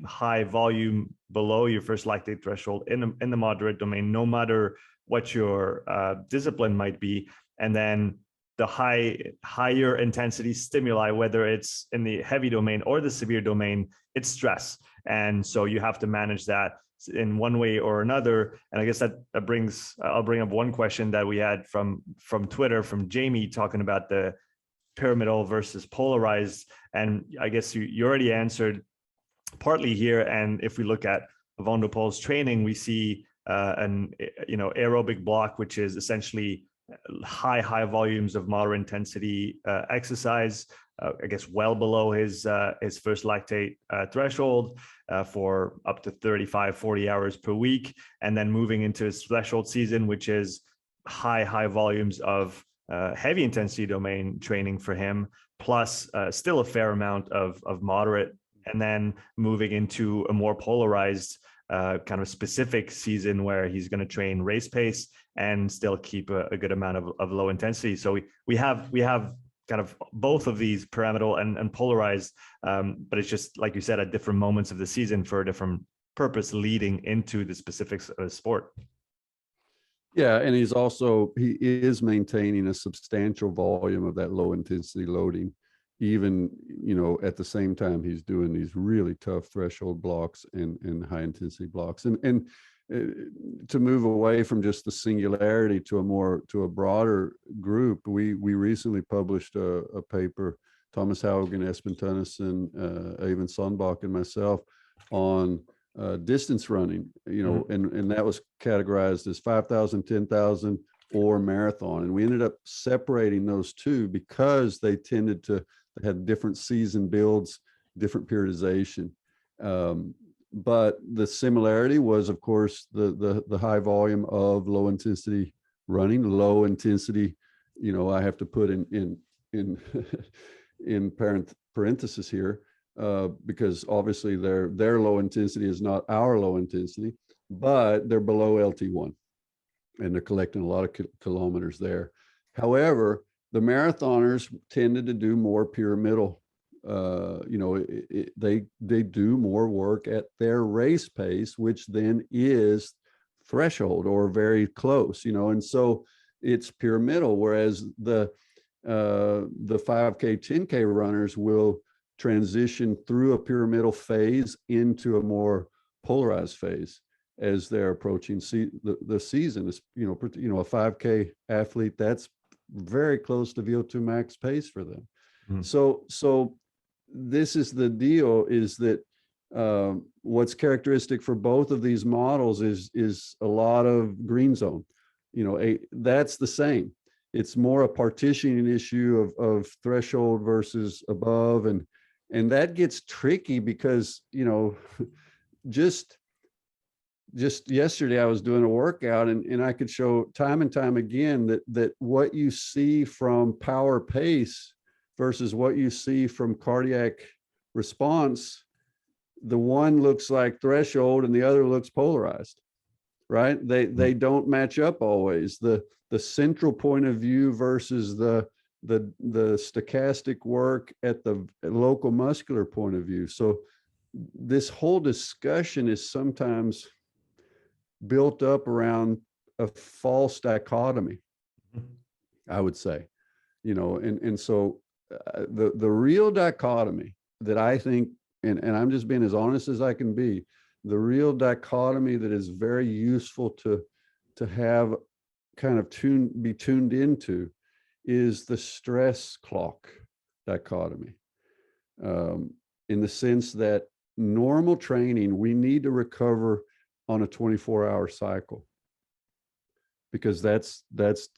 B: high volume below your first lactate threshold in the moderate domain, no matter what your discipline might be. And then the higher intensity stimuli, whether it's in the heavy domain or the severe domain, it's stress. And so you have to manage that in one way or another. And I guess that brings, I'll bring up one question that we had from Twitter, from Jamie, talking about the pyramidal versus polarized. And I guess you already answered partly here. And if we look at Van Der Poel's training, we see an aerobic block, which is essentially high volumes of moderate intensity exercise, I guess well below his first lactate threshold for up to 35-40 hours per week, and then moving into his threshold season, which is high volumes of heavy intensity domain training for him, plus still a fair amount of moderate, and then moving into a more polarized kind of specific season where he's going to train race pace and still keep a good amount of low intensity. So we have kind of both of these pyramidal and polarized, but it's just, like you said, at different moments of the season for a different purpose leading into the specifics of the sport.
A: Yeah, and he is maintaining a substantial volume of that low intensity loading, even, at the same time he's doing these really tough threshold blocks and high intensity blocks. And to move away from just the singularity to a broader group, we recently published a paper, Thomas Haugen, Espen Tønnesen, Eivind Sandbach, and myself, on distance running, and that was categorized as 5,000, 10,000, or marathon. And we ended up separating those two because they tended to have different season builds, different periodization. But the similarity was, of course, the high volume of low intensity running. Low intensity, I have to put in parenthesis here, because obviously their low intensity is not our low intensity, but they're below LT1, and they're collecting a lot of kilometers there. However, the marathoners tended to do more pyramidal. They do more work at their race pace, which then is threshold or very close, and so it's pyramidal. Whereas the 5K, 10K runners will transition through a pyramidal phase into a more polarized phase. as they're approaching the season. Is a 5K athlete, that's very close to VO2 max pace for them. So this is the deal, is that what's characteristic for both of these models is a lot of green zone. That's the same. It's more a partitioning issue of threshold versus above, and that gets tricky because just yesterday I was doing a workout and I could show time and time again that what you see from power pace versus what you see from cardiac response, the one looks like threshold and the other looks polarized, right? They don't match up always. The central point of view versus the stochastic work at the local muscular point of view. So this whole discussion is sometimes built up around a false dichotomy, I would say, and so the real dichotomy that I think, and I'm just being as honest as I can be, the real dichotomy that is very useful to have kind of be tuned into is the stress clock dichotomy, in the sense that normal training, we need to recover on a 24-hour cycle, because that's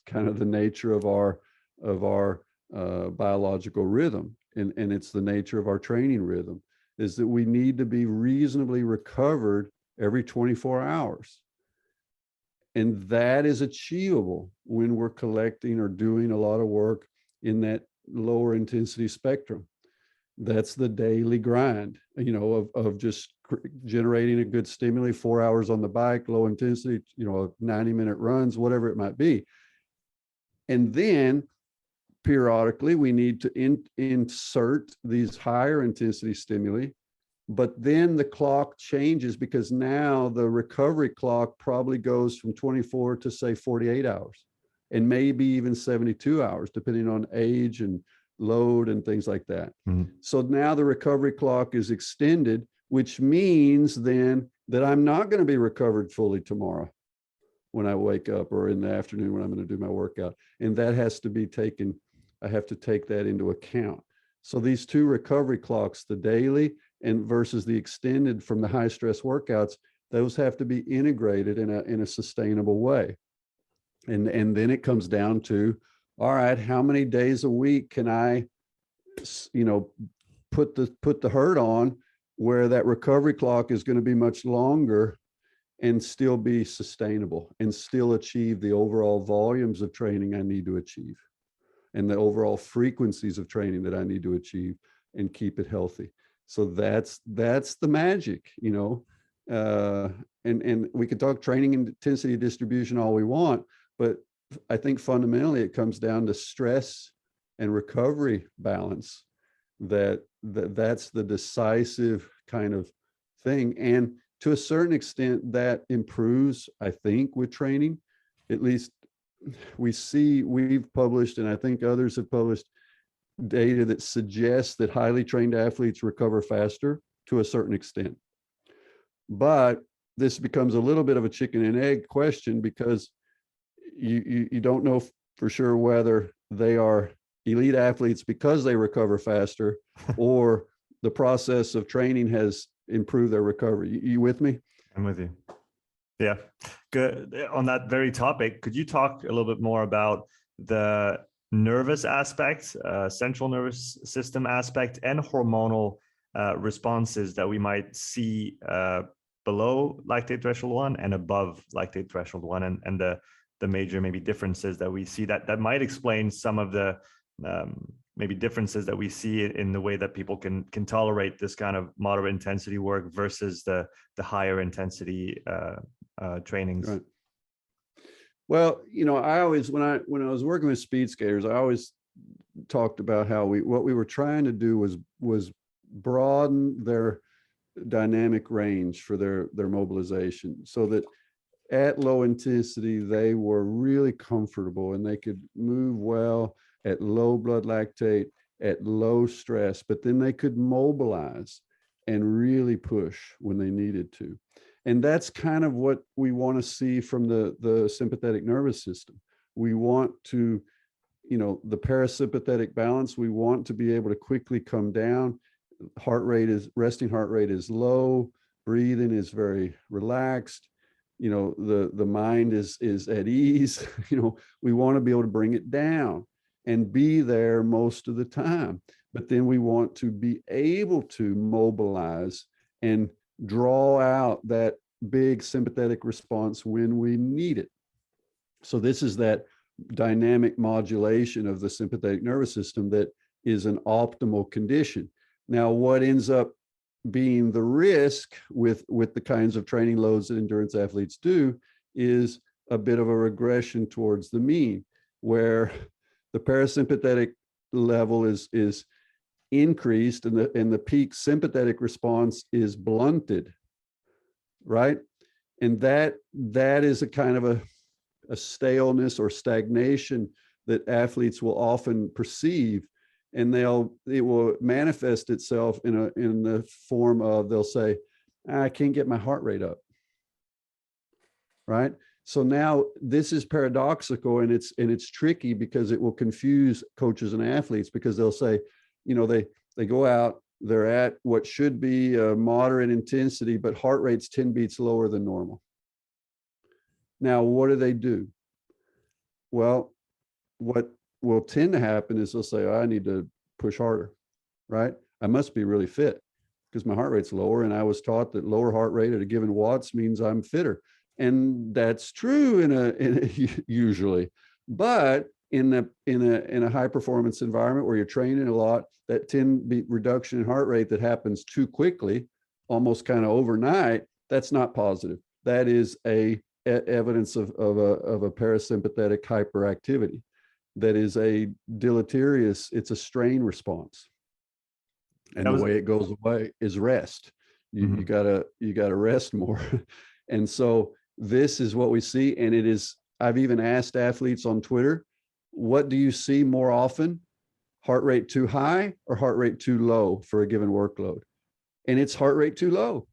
A: kind of the nature of our biological rhythm, and it's the nature of our training rhythm, is that we need to be reasonably recovered every 24 hours. And that is achievable when we're collecting or doing a lot of work in that lower intensity spectrum. That's the daily grind, of just generating a good stimuli, 4 hours on the bike, low intensity, 90-minute runs, whatever it might be. And then periodically we need to insert these higher intensity stimuli, but then the clock changes, because now the recovery clock probably goes from 24 to say 48 hours, and maybe even 72 hours, depending on age and load and things like that. So now the recovery clock is extended, which means then that I'm not going to be recovered fully tomorrow when I wake up, or in the afternoon when I'm going to do my workout. And that has to be taken, I have to take that into account. So these two recovery clocks, the daily and versus the extended from the high stress workouts, those have to be integrated in a sustainable way. And then it comes down to, all right, how many days a week can I, put the hurt on where that recovery clock is going to be much longer and still be sustainable and still achieve the overall volumes of training I need to achieve, and the overall frequencies of training that I need to achieve, and keep it healthy. So that's the magic, and we can talk training intensity distribution all we want, but I think fundamentally it comes down to stress and recovery balance. That's the decisive kind of thing. And to a certain extent that improves, I think, with training. At least we've published, and I think others have published, data that suggests that highly trained athletes recover faster to a certain extent. But this becomes a little bit of a chicken and egg question, because you don't know for sure whether they are elite athletes because they recover faster or the process of training has improved their recovery. You with me?
B: I'm with you. Yeah, good. On that very topic, could you talk a little bit more about the nervous aspect, central nervous system aspect, and hormonal responses that we might see below lactate threshold 1 and above lactate threshold 1, and the major maybe differences that we see that might explain some of the maybe differences that we see in the way that people can tolerate this kind of moderate intensity work versus the higher intensity trainings.
A: Right. Well, I always, when I was working with speed skaters, I always talked about how what we were trying to do was broaden their dynamic range for their mobilization, so that at low intensity they were really comfortable and they could move well at low blood lactate, at low stress, but then they could mobilize and really push when they needed to. And that's kind of what we want to see from the sympathetic nervous system. We want to, the parasympathetic balance, we want to be able to quickly come down. Resting heart rate is low, breathing is very relaxed. The mind is at ease. We want to be able to bring it down and be there most of the time. But then we want to be able to mobilize and draw out that big sympathetic response when we need it. So this is that dynamic modulation of the sympathetic nervous system that is an optimal condition. Now, what ends up being the risk with the kinds of training loads that endurance athletes do is a bit of a regression towards the mean, where the parasympathetic level is increased and the peak sympathetic response is blunted, right? And that is a kind of a staleness or stagnation that athletes will often perceive, and it will manifest itself in the form of, they'll say, I can't get my heart rate up, right? So now this is paradoxical, and it's tricky because it will confuse coaches and athletes, because they'll say, they go out, they're at what should be a moderate intensity, but heart rate's 10 beats lower than normal. Now, what do? Well, what will tend to happen is they'll say, I need to push harder, right? I must be really fit because my heart rate's lower, and I was taught that lower heart rate at a given watts means I'm fitter. And that's true usually, but in a high performance environment where you're training a lot, that 10 beat reduction in heart rate that happens too quickly, almost kind of overnight, that's not positive. That is evidence of a parasympathetic hyperactivity. That is a deleterious, it's a strain response. And the way it goes away is rest. You gotta rest more. And so this is what we see. And it is, I've even asked athletes on Twitter, what do you see more often? Heart rate too high or heart rate too low for a given workload? And it's heart rate too low.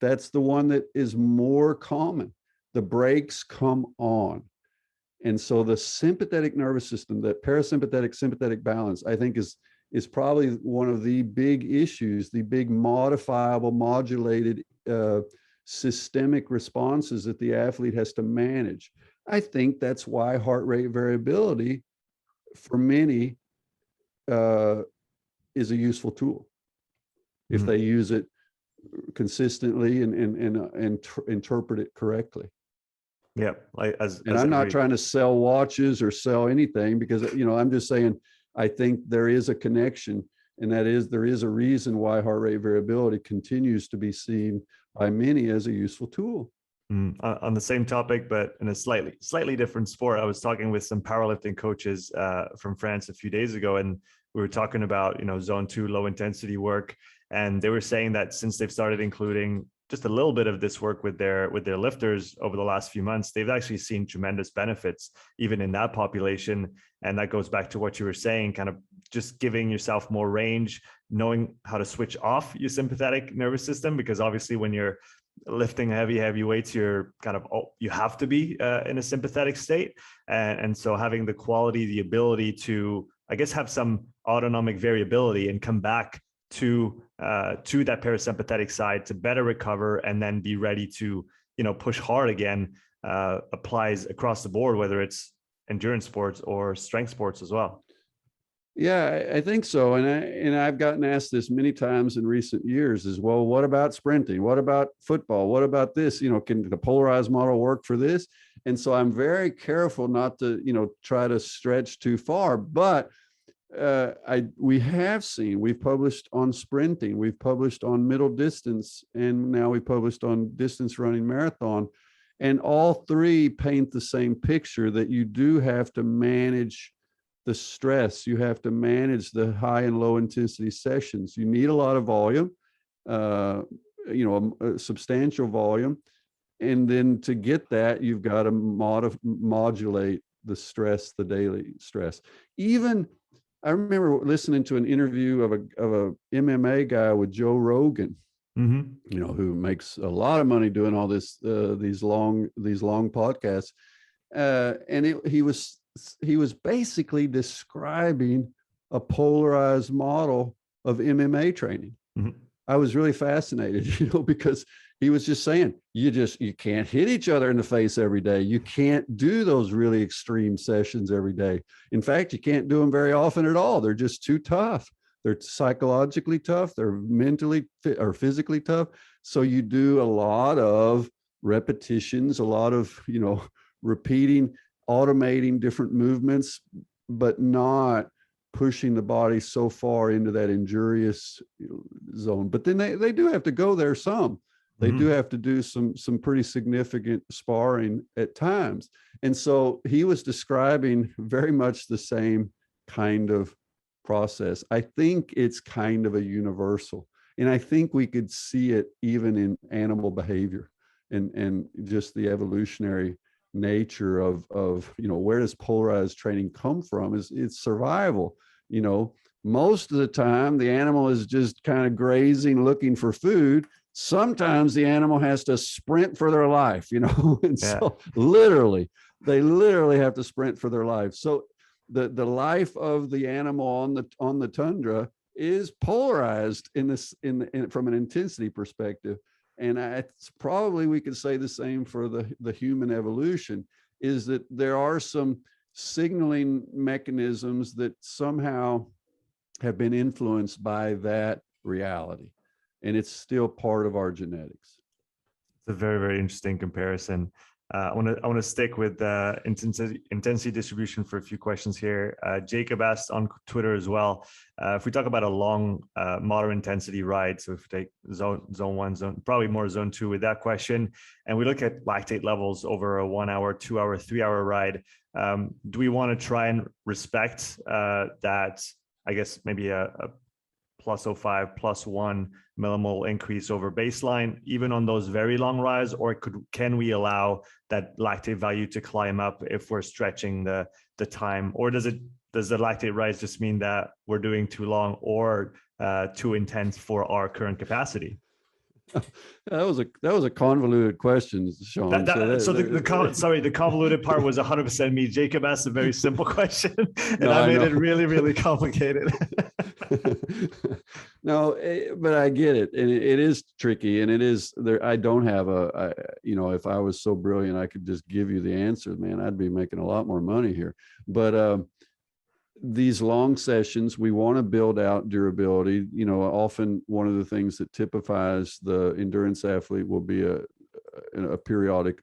A: That's the one that is more common. The brakes come on. And so the sympathetic nervous system, that parasympathetic sympathetic balance, I think is probably one of the big issues, the big modifiable, modulated systemic responses that the athlete has to manage. I think that's why heart rate variability for many is a useful tool if they use it consistently and interpret it correctly.
B: Yeah,
A: I'm not trying to sell watches or sell anything, because I'm just saying I think there is a connection, and that is there is a reason why heart rate variability continues to be seen by many as a useful tool.
B: On the same topic, but in a slightly different sport, I was talking with some powerlifting coaches from France a few days ago, and we were talking about zone 2 low intensity work, and they were saying that since they've started including just a little bit of this work with their lifters over the last few months, they've actually seen tremendous benefits even in that population. And that goes back to what you were saying, kind of just giving yourself more range, knowing how to switch off your sympathetic nervous system, because obviously when you're lifting heavy weights, you're kind of, you have to be in a sympathetic state. And so having the quality, the ability to, I guess, have some autonomic variability and come back to that parasympathetic side to better recover and then be ready to, push hard again, applies across the board, whether it's endurance sports or strength sports as well.
A: Yeah, I think so. And I've gotten asked this many times in recent years as well. What about sprinting? What about football? What about this? Can the polarized model work for this? And so I'm very careful not to, try to stretch too far. But we've published on sprinting, we've published on middle distance, and now we published on distance running marathon. And all three paint the same picture, that you do have to manage the stress. You have to manage the high and low intensity sessions. You need a lot of volume, a substantial volume. And then to get that, you've got to modulate the stress, the daily stress. Even, I remember listening to an interview of a MMA guy with Joe Rogan, who makes a lot of money doing all this, these long podcasts. And he was basically describing a polarized model of MMA training. I was really fascinated, because he was just saying, you can't hit each other in the face every day. You can't do those really extreme sessions every day. In fact, you can't do them very often at all. They're just too tough. They're psychologically tough. They're mentally or physically tough. So you do a lot of repetitions, a lot of, repeating, automating different movements, but not pushing the body so far into that injurious zone. But then they do have to go there some. They do have to do some pretty significant sparring at times. And so he was describing very much the same kind of process. I think it's kind of a universal. And I think we could see it even in animal behavior and just the evolutionary nature of where does polarized training come from? It's survival. Most of the time the animal is just kind of grazing, looking for food. Sometimes the animal has to sprint for their life, and so they literally have to sprint for their life. So the life of the animal on the tundra is polarized from an intensity perspective. And it's probably, we could say the same for the human evolution, is that there are some signaling mechanisms that somehow have been influenced by that reality. And it's still part of our genetics.
B: It's a very, very interesting comparison. I want to stick with intensity distribution for a few questions here. Jacob asked on Twitter as well, if we talk about a long moderate intensity ride, so if we take zone 1, probably more zone 2 with that question, and we look at lactate levels over a 1 hour, 2 hour, 3 hour ride, do we want to try and respect that, I guess maybe a plus 0.5, plus 1 millimole increase over baseline, even on those very long rides, or can we allow that lactate value to climb up if we're stretching the time, or does the lactate rise just mean that we're doing too long or too intense for our current capacity?
A: That was a convoluted question, Sean.
B: The convoluted part was 100% me. Jacob asked a very simple question, and I made it really, really complicated.
A: No, but I get it, and it is tricky, and it is there. I don't have if I was so brilliant, I could just give you the answer, man. I'd be making a lot more money here. But these long sessions, we want to build out durability. Often one of the things that typifies the endurance athlete will be a periodic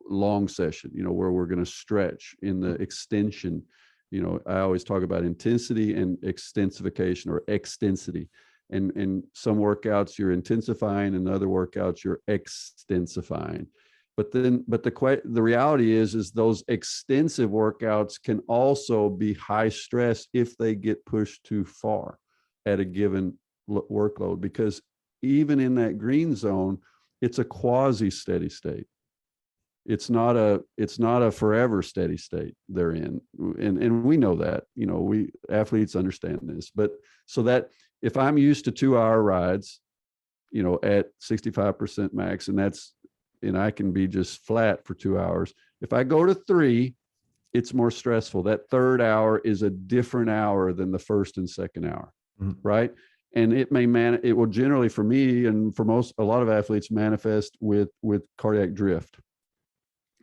A: long session, where we're going to stretch in the extension. I always talk about intensity and extensification, or extensity. And some workouts you're intensifying, and other workouts you're extensifying. But the reality is those extensive workouts can also be high stress if they get pushed too far at a given workload, because even in that green zone, it's a quasi steady state. It's not a forever steady state they're in. And we know that, we athletes understand this, but so that if I'm used to 2 hour rides, at 65% max, and I can be just flat for 2 hours. If I go to 3, it's more stressful. That third hour is a different hour than the first and second hour, right? And it will generally, for me and for a lot of athletes, manifest with cardiac drift.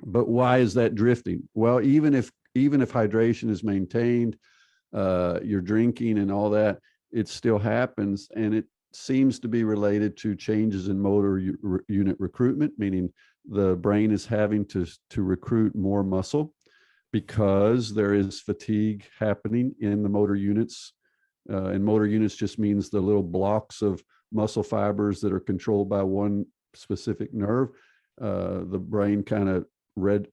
A: But why is that drifting? Well, even if hydration is maintained, you're drinking and all that, it still happens, and it seems to be related to changes in motor unit recruitment, meaning the brain is having to recruit more muscle because there is fatigue happening in the motor units. And motor units just means the little blocks of muscle fibers that are controlled by one specific nerve. The brain kind of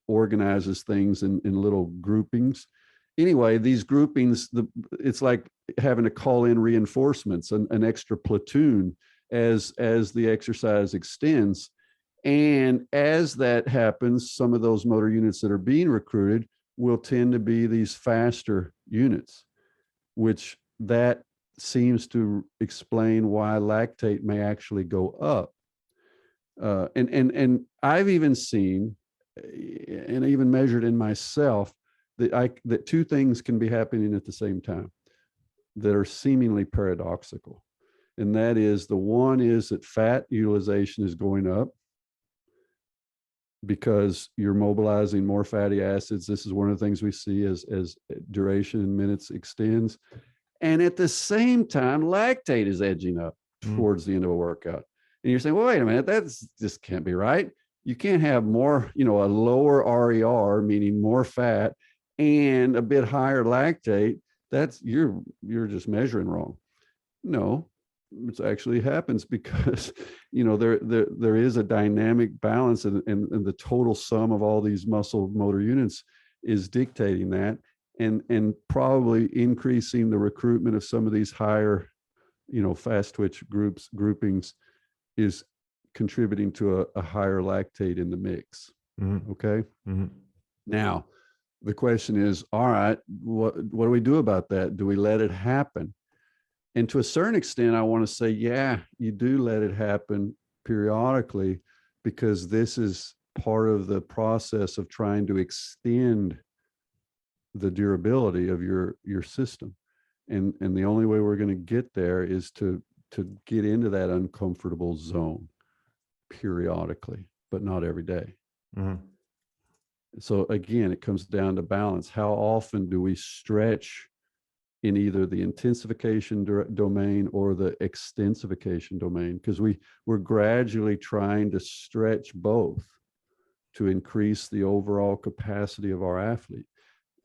A: organizes things in little groupings. Anyway, these groupings, it's like having to call in reinforcements, an extra platoon as the exercise extends. And as that happens, some of those motor units that are being recruited will tend to be these faster units. which that seems to explain why lactate may actually go up. And I've even seen, and even measured in myself, that two things can be happening at the same time that are seemingly paradoxical. And that is, the one is that fat utilization is going up because you're mobilizing more fatty acids. This is one of the things we see as duration in minutes extends. And at the same time, lactate is edging up towards the end of a workout. And you're saying, well, wait a minute, that's just can't be right. You can't have more, a lower RER, meaning more fat, and a bit higher lactate. That's you're just measuring wrong. No, it actually happens because there is a dynamic balance, and the total sum of all these muscle motor units is dictating that, and probably increasing the recruitment of some of these higher, fast twitch groupings is contributing to a higher lactate in the mix. Okay. Now the question is, all right, what do we do about that? Do we let it happen? And to a certain extent, I want to say, yeah, you do let it happen periodically, because this is part of the process of trying to extend the durability of your system. And the only way we're going to get there is to get into that uncomfortable zone periodically, but not every day. So again, it comes down to balance. How often do we stretch in either the intensification domain or the extensification domain? Because we're gradually trying to stretch both to increase the overall capacity of our athlete.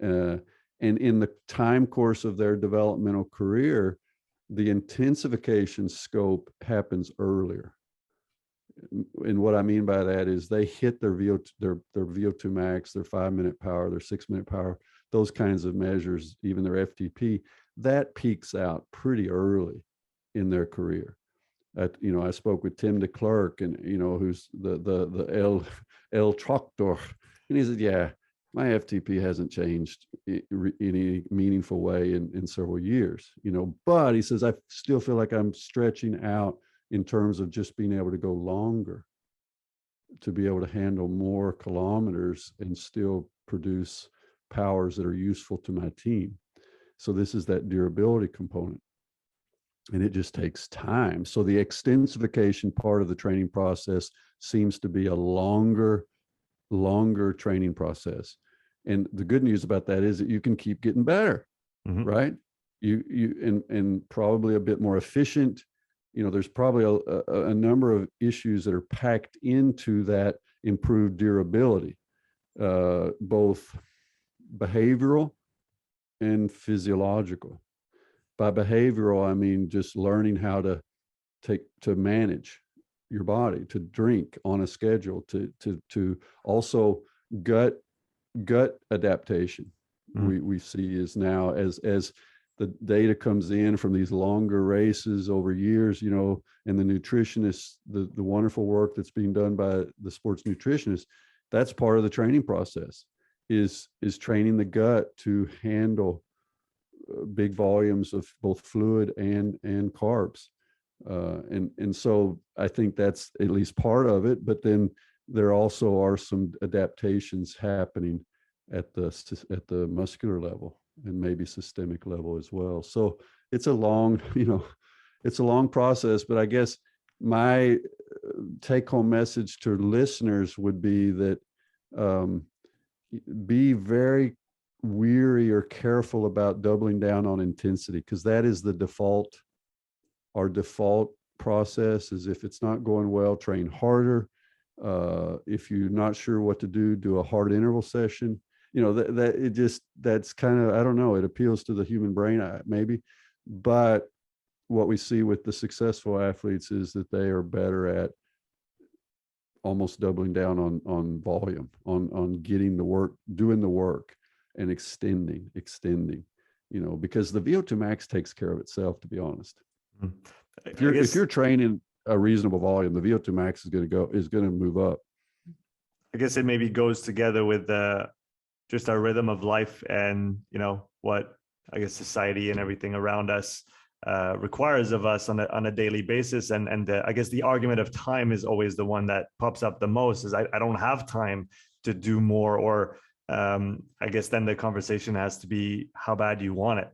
A: And in the time course of their developmental career, the intensification scope happens earlier. And what I mean by that is they hit their VO2 max, their 5-minute power, their 6-minute power, those kinds of measures, even their FTP, that peaks out pretty early in their career. I spoke with Tim de Klerk, and who's the El Tractor, and he said, yeah, my FTP hasn't changed in any meaningful way in several years, but he says, I still feel like I'm stretching out in terms of just being able to go longer, to be able to handle more kilometers and still produce powers that are useful to my team. So this is that durability component, and it just takes time. So the extensification part of the training process seems to be a longer training process. And the good news about that is that you can keep getting better, right? And probably a bit more efficient. There's probably a number of issues that are packed into that improved durability, both behavioral and physiological. By behavioral, I mean just learning how to manage your body, to drink on a schedule, to also gut adaptation. We see is now as the data comes in from these longer races over years, and the nutritionists, the wonderful work that's being done by the sports nutritionists, that's part of the training process, is training the gut to handle big volumes of both fluid and carbs. And so I think that's at least part of it, but then there also are some adaptations happening at the muscular level and maybe systemic level as well. So it's a long, it's a long process, but I guess my take-home message to listeners would be that be very weary or careful about doubling down on intensity, because that is the default. Our default process is, if it's not going well, train harder. If you're not sure what to do a hard interval session. That's kind of, I don't know, it appeals to the human brain, maybe. But what we see with the successful athletes is that they are better at almost doubling down on volume, on getting the work, doing the work, and extending, because the VO2 max takes care of itself, to be honest. If you're training a reasonable volume, the VO2 max is going to move up.
B: I guess it maybe goes together with just our rhythm of life, and what I guess, society and everything around us requires of us on a daily basis. And I guess the argument of time is always the one that pops up the most, is I don't have time to do more, or I guess then the conversation has to be how bad you want it,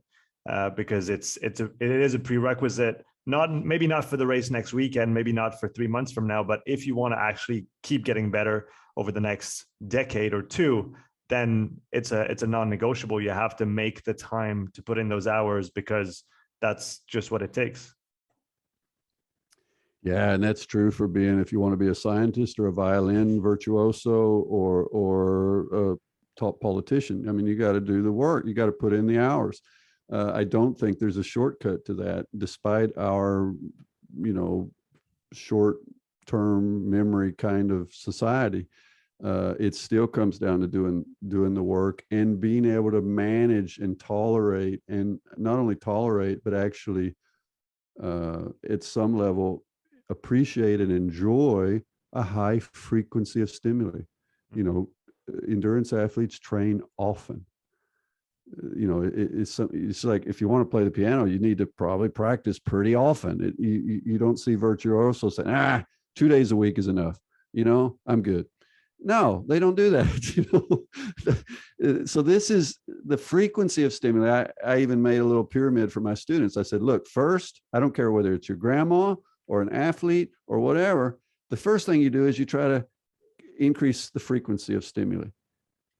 B: because it is a prerequisite, maybe not for the race next weekend, maybe not for 3 months from now, but if you want to actually keep getting better over the next decade or two, then it's a non-negotiable. You have to make the time to put in those hours, because that's just what it takes.
A: Yeah, and that's true for if you want to be a scientist or a violin virtuoso or a top politician. I mean, you got to do the work. You got to put in the hours. I don't think there's a shortcut to that, despite our, short-term memory kind of society. It still comes down to doing the work and being able to manage and tolerate, and not only tolerate, but actually at some level appreciate and enjoy a high frequency of stimuli. Endurance athletes train often. It's like, if you want to play the piano, you need to probably practice pretty often. You don't see virtuosos saying, 2 days a week is enough. I'm good. No, they don't do that. So this is the frequency of stimuli. I even made a little pyramid for my students. I said, look, first, I don't care whether it's your grandma or an athlete or whatever. The first thing you do is you try to increase the frequency of stimuli.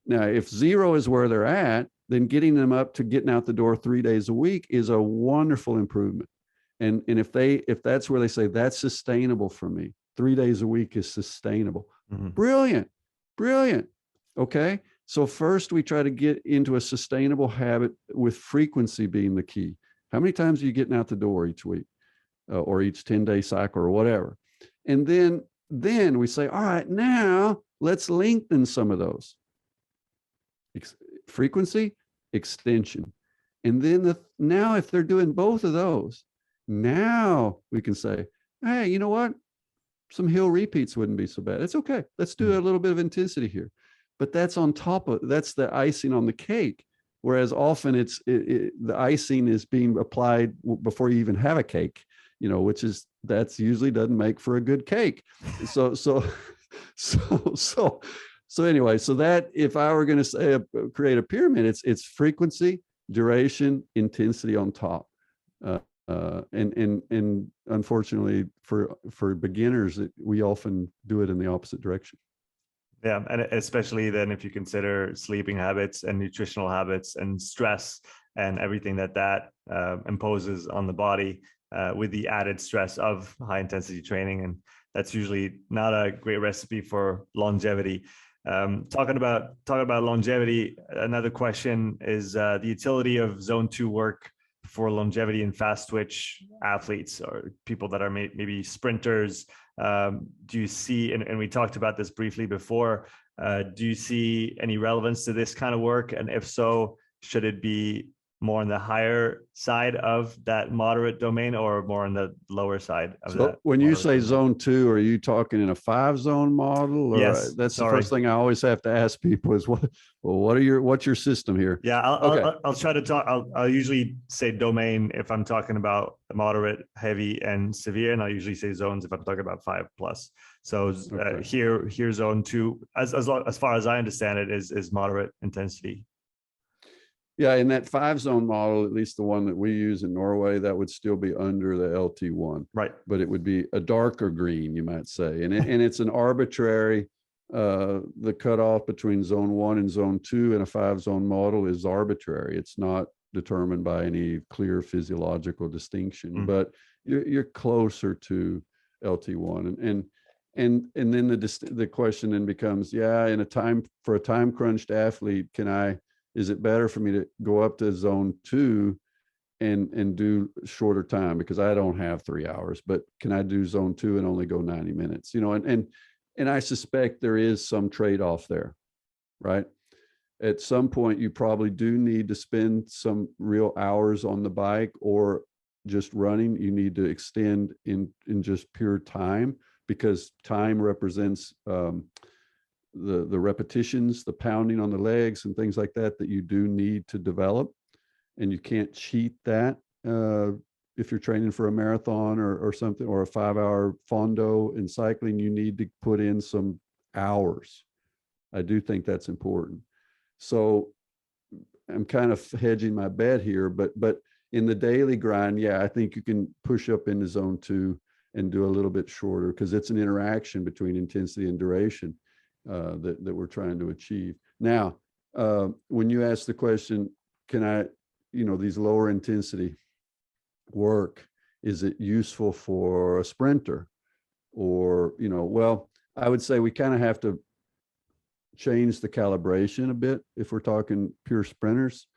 A: Now, if 0 is where they're at, then getting them up to getting out the door 3 days a week is a wonderful improvement. And if that's where they say that's sustainable for me, 3 days a week is sustainable. Mm-hmm. Brilliant. Okay. So first we try to get into a sustainable habit, with frequency being the key. How many times are you getting out the door each week, or each 10-day cycle or whatever? And then we say, all right, now let's lengthen some of those. Frequency, extension. And then now if they're doing both of those, now we can say, hey, you know what? Some hill repeats wouldn't be so bad. It's okay. Let's do a little bit of intensity here. But that's that's the icing on the cake. Whereas often the icing is being applied before you even have a cake, that's usually doesn't make for a good cake. So anyway, so that, if I were going to say create a pyramid, it's frequency, duration, intensity on top. And unfortunately for beginners, we often do it in the opposite direction.
B: Yeah, and especially then if you consider sleeping habits and nutritional habits and stress and everything that imposes on the body, with the added stress of high intensity training, and that's usually not a great recipe for longevity. Talking about longevity, another question is the utility of zone 2 work for longevity in fast twitch athletes, or people that are maybe sprinters. Do you see, and we talked about this briefly before, do you see any relevance to this kind of work? And if so, should it be more on the higher side of that moderate domain, or more on the lower side of that?
A: When you say zone 2, are you talking in a 5-zone model? Or
B: yes.
A: That's the first thing I always have to ask people is, what's your system here?
B: Yeah, I'll try to talk. I'll usually say domain if I'm talking about moderate, heavy, and severe, and I'll usually say zones if I'm talking about 5+. So here zone 2, as far as I understand it, is moderate intensity.
A: Yeah, in that 5-zone model, at least the one that we use in Norway, that would still be under the LT1.
B: Right.
A: But it would be a darker green, you might say. And it's an arbitrary, the cutoff between zone 1 and zone 2 in a 5-zone model is arbitrary. It's not determined by any clear physiological distinction, but you're closer to LT1. And then the question then becomes, for a time crunched athlete, is it better for me to go up to zone 2 and do shorter time, because I don't have 3 hours, but can I do zone 2 and only go 90 minutes? And I suspect there is some trade-off there, right? At some point, you probably do need to spend some real hours on the bike or just running. You need to extend in just pure time, because time represents the repetitions, the pounding on the legs and things like that you do need to develop. and you can't cheat that. If you're training for a marathon or something, or a 5-hour fondo in cycling, you need to put in some hours. I do think that's important. So I'm kind of hedging my bet here, but in the daily grind, yeah, I think you can push up into zone 2 and do a little bit shorter, because it's an interaction between intensity and duration that we're trying to achieve. Now, when you ask the question, can I, these lower intensity work, is it useful for a sprinter? Or, well, I would say we kind of have to change the calibration a bit if we're talking pure sprinters.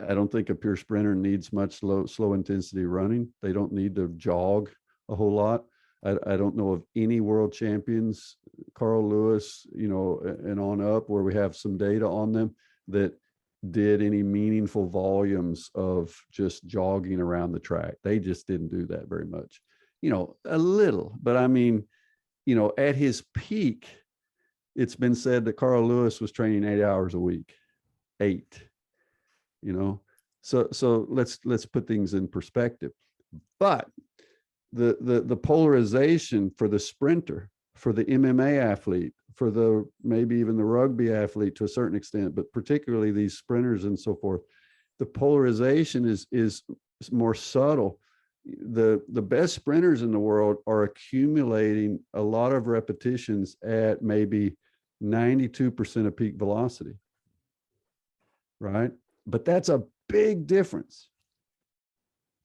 A: I don't think a pure sprinter needs much slow intensity running. They don't need to jog a whole lot. I don't know of any world champions, Carl Lewis, and on up, where we have some data on them that did any meaningful volumes of just jogging around the track. They just didn't do that very much, a little, but I mean, at his peak, it's been said that Carl Lewis was training 8 hours a week, 8, so let's put things in perspective. But the polarization for the sprinter, for the MMA athlete, for the maybe even the rugby athlete to a certain extent, but particularly these sprinters and so forth, the polarization is more subtle. The best sprinters in the world are accumulating a lot of repetitions at maybe 92% of peak velocity, right? But that's a big difference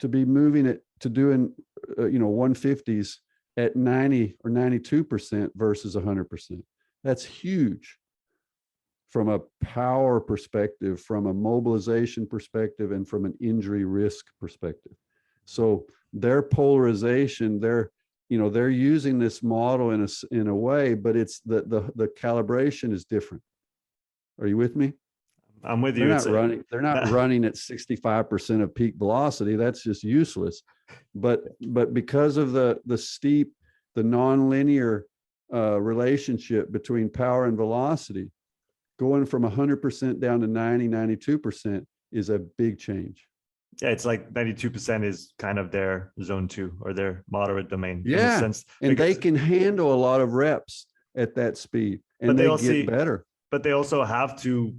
A: to be moving it to doing 150s at 90 or 92% versus 100%. That's huge from a power perspective, from a mobilization perspective, and from an injury risk perspective. So their polarization, they're using this model in a way, but it's the calibration is different. Are you with me?
B: I'm with you.
A: They're not running at 65% of peak velocity. That's just useless. But because of the steep, the nonlinear relationship between power and velocity, going from 100% down to 92% is a big change.
B: Yeah, it's like 92% is kind of their zone 2 or their moderate domain.
A: Yeah,
B: in a sense,
A: and they can handle a lot of reps at that speed, and they get better.
B: But they also have to.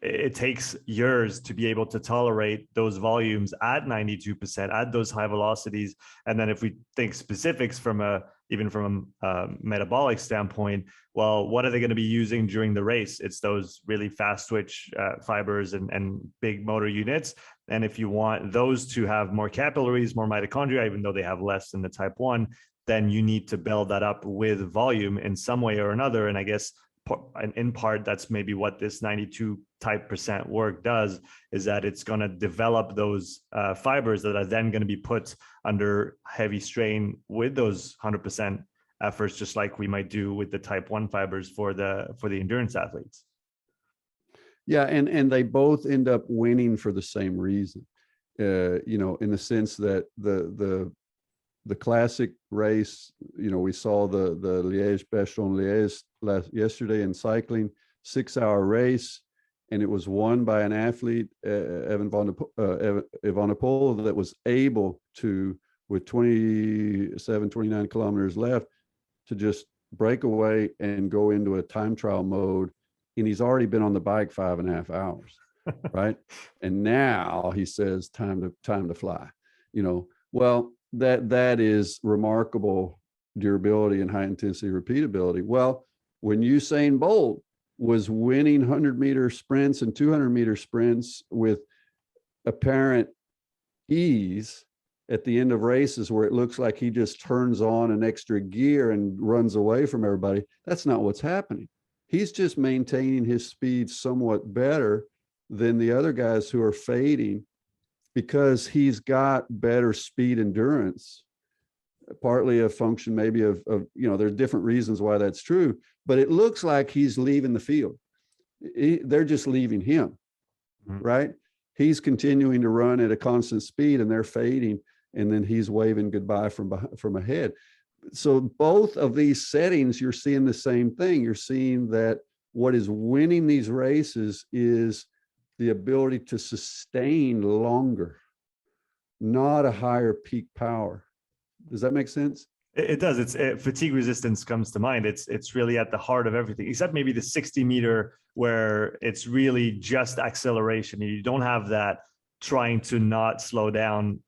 B: It takes years to be able to tolerate those volumes at 92%, at those high velocities. And then if we think specifics from a metabolic standpoint, well, what are they going to be using during the race? It's those really fast switch fibers and big motor units. And if you want those to have more capillaries, more mitochondria, even though they have less than the type 1, then you need to build that up with volume in some way or another. And I guess in part, that's maybe what this 92% work does, is that it's going to develop those fibers that are then going to be put under heavy strain with those 100% efforts, just like we might do with the type 1 fibers for the endurance athletes.
A: Yeah, and they both end up winning for the same reason, in the sense that the classic race, we saw the Liège-Bastogne-Liège yesterday in cycling, 6-hour race, and it was won by an athlete, Evan Van Der Poel, that was able to, with 29 kilometers left, to just break away and go into a time trial mode. And he's already been on the bike 5.5 hours, right? And now he says, time to fly, well, that is remarkable durability and high intensity repeatability. Well, when Usain Bolt was winning 100-meter sprints and 200-meter sprints with apparent ease at the end of races, where it looks like he just turns on an extra gear and runs away from everybody, that's not what's happening. He's just maintaining his speed somewhat better than the other guys who are fading, because he's got better speed endurance, partly a function maybe of there's different reasons why that's true, but it looks like he's leaving the field. They're just leaving him, right? He's continuing to run at a constant speed and they're fading, and then he's waving goodbye from ahead. So both of these settings, you're seeing the same thing. You're seeing that what is winning these races is the ability to sustain longer, not a higher peak power. Does that make sense?
B: It does. Fatigue resistance comes to mind. It's really at the heart of everything, except maybe the 60 meter where it's really just acceleration. You don't have that trying to not slow down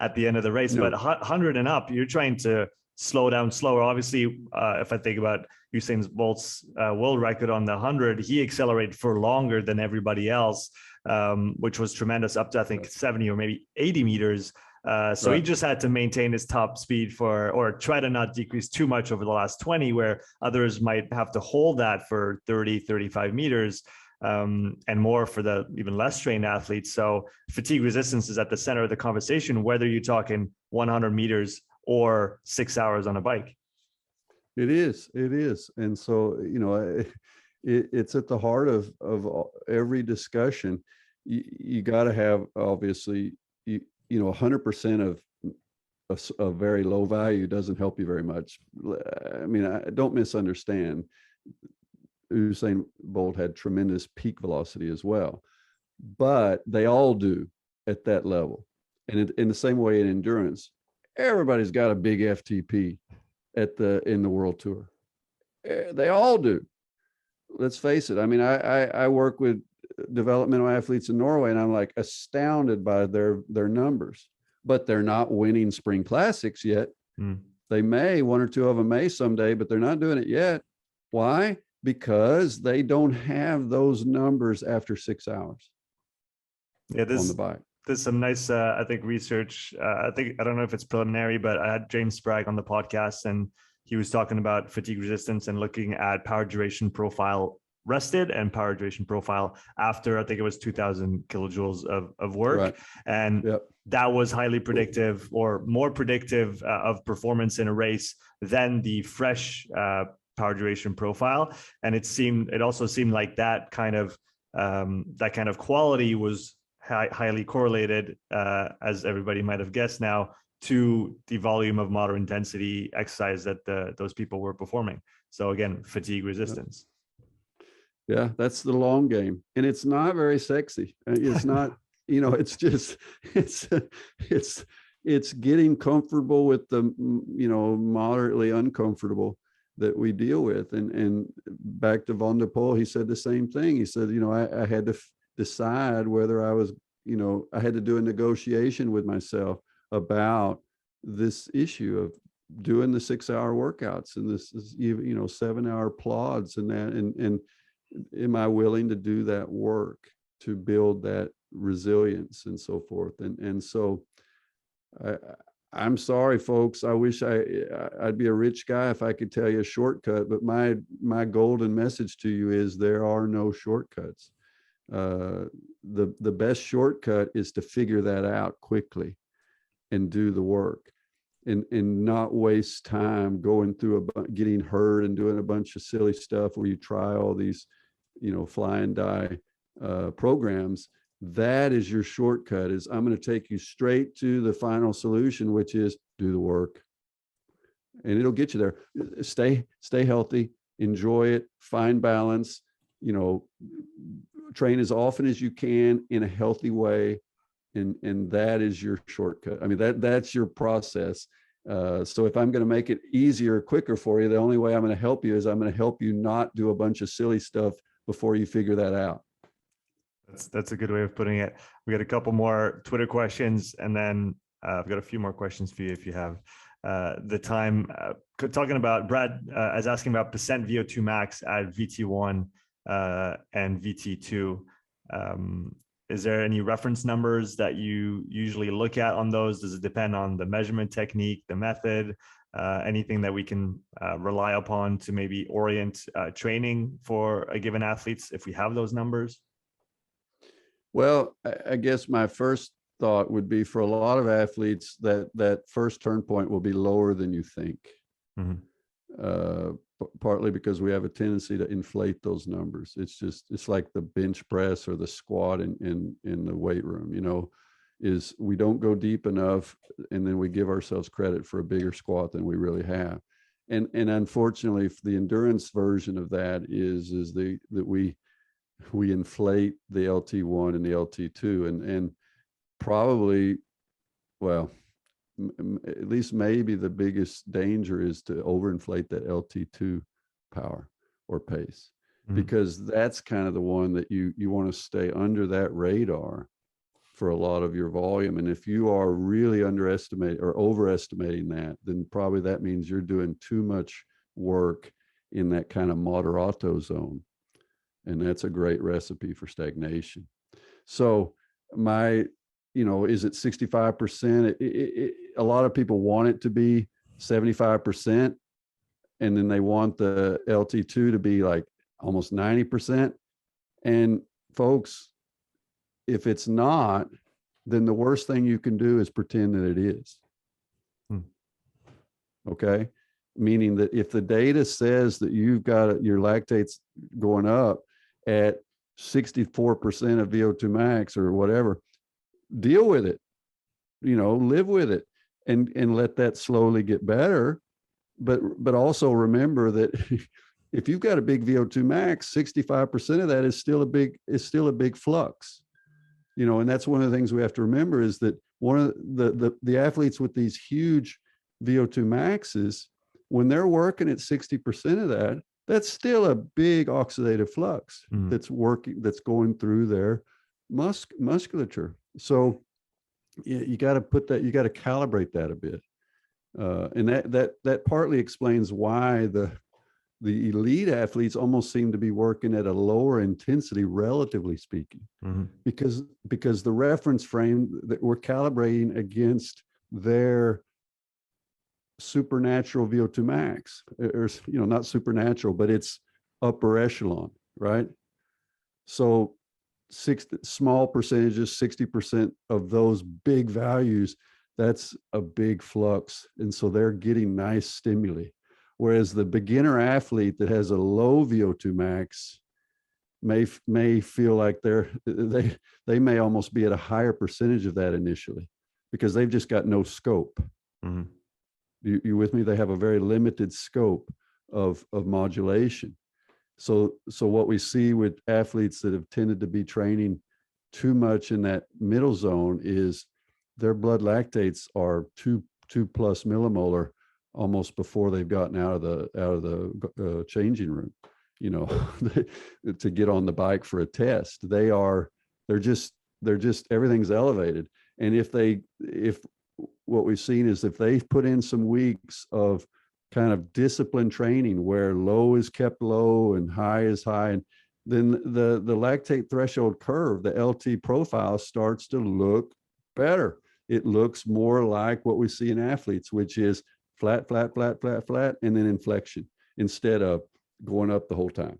B: at the end of the race. No. But 100 and up, you're trying to slow down slower. Obviously, if I think about Usain Bolt's world record on the 100, he accelerated for longer than everybody else, which was tremendous, up to, I think, 70 or maybe 80 meters. So he just had to maintain his top speed or try to not decrease too much over the last 20, where others might have to hold that for 30, 35 meters. And more for the even less trained athletes. So fatigue resistance is at the center of the conversation, whether you're talking 100 meters or 6 hours on a bike.
A: It is. And so, it's at the heart of every discussion. You got to have, obviously, 100% of a very low value doesn't help you very much. I mean, don't misunderstand. Usain Bolt had tremendous peak velocity as well, but they all do at that level. And in the same way in endurance, everybody's got a big FTP in the World Tour. They all do. Let's face it. I mean, I work with developmental athletes in Norway, and I'm like astounded by their numbers, but they're not winning spring classics yet. They may, one or two of them may someday, but they're not doing it yet. Why? Because they don't have those numbers after 6 hours on the bike.
B: There's some nice, I think, research. I don't know if it's preliminary, but I had James Sprague on the podcast, and he was talking about fatigue resistance and looking at power duration profile rested and power duration profile after, I think it was 2000 kilojoules of work. Right. And that was highly predictive, or more predictive of performance in a race than the fresh power duration profile. And it also seemed like that kind of quality was highly correlated, as everybody might have guessed now, to the volume of moderate intensity exercise that those people were performing. So again, fatigue resistance.
A: Yeah, that's the long game, and it's not very sexy. It's not, it's just it's getting comfortable with the moderately uncomfortable that we deal with. And back to Van Der Poel, he said the same thing. He said, I had to decide whether I was, I had to do a negotiation with myself about this issue of doing the 6 hour workouts and this is, 7 hour plods and that, and am I willing to do that work to build that resilience and so forth. And so I'm sorry, folks. I wish I'd be a rich guy if I could tell you a shortcut, but my golden message to you is there are no shortcuts. The best shortcut is to figure that out quickly and do the work and not waste time going through getting hurt and doing a bunch of silly stuff where you try all these, fly and die programs. That is your shortcut. Is I'm going to take you straight to the final solution, which is do the work, and it'll get you there. Stay healthy, enjoy it, find balance, train as often as you can in a healthy way. And that is your shortcut. I mean, that's your process. So if I'm going to make it easier, quicker for you, the only way I'm going to help you is I'm going to help you not do a bunch of silly stuff before you figure that out.
B: That's a good way of putting it. We got a couple more Twitter questions, and then I've got a few more questions for you if you have the time. Talking about Brad is asking about percent VO2 max at VT1 and VT2. Is there any reference numbers that you usually look at on those? Does it depend on the measurement technique, the method, anything that we can rely upon to maybe orient training for a given athlete if we have those numbers?
A: Well, I guess my first thought would be for a lot of athletes that first turn point will be lower than you think. Mm-hmm. Partly because we have a tendency to inflate those numbers. It's like the bench press or the squat in the weight room, is we don't go deep enough and then we give ourselves credit for a bigger squat than we really have. And unfortunately, the endurance version of that is that we inflate the LT1 and the LT2, and probably, well, at least maybe the biggest danger is to overinflate that LT2 power or pace, because that's kind of the one that you want to stay under that radar for a lot of your volume. And if you are really underestimating or overestimating that, then probably that means you're doing too much work in that kind of moderato zone. And that's a great recipe for stagnation. So is it 65%? A lot of people want it to be 75%, and then they want the LT2 to be like almost 90%. And folks, if it's not, then the worst thing you can do is pretend that it is. Okay? Meaning that if the data says that you've got your lactates going up at 64% of VO2 max or whatever, deal with it, live with it, and let that slowly get better. But also remember that if you've got a big VO2 max, 65% of that is still a big flux. And that's one of the things we have to remember, is that one of the athletes with these huge VO2 maxes, when they're working at 60% of that, that's still a big oxidative flux that's going through their musculature. So you got to calibrate that a bit. And that partly explains why the elite athletes almost seem to be working at a lower intensity, relatively speaking, because the reference frame that we're calibrating against their supernatural VO2 max, or not supernatural, but it's upper echelon, right? So small percentages, 60% of those big values, that's a big flux, and so they're getting nice stimuli. Whereas the beginner athlete that has a low VO2 max may feel like they may almost be at a higher percentage of that initially, because they've just got no scope. You with me? They have a very limited scope of modulation. So what we see with athletes that have tended to be training too much in that middle zone is their blood lactates are two plus millimolar almost before they've gotten out of the changing room, to get on the bike for a test. They're just everything's elevated. And if what we've seen is, if they put in some weeks of kind of disciplined training where low is kept low and high is high, and then the lactate threshold curve, the LT profile, starts to look better. It looks more like what we see in athletes, which is flat, flat, flat, flat, flat, and then inflection instead of going up the whole time.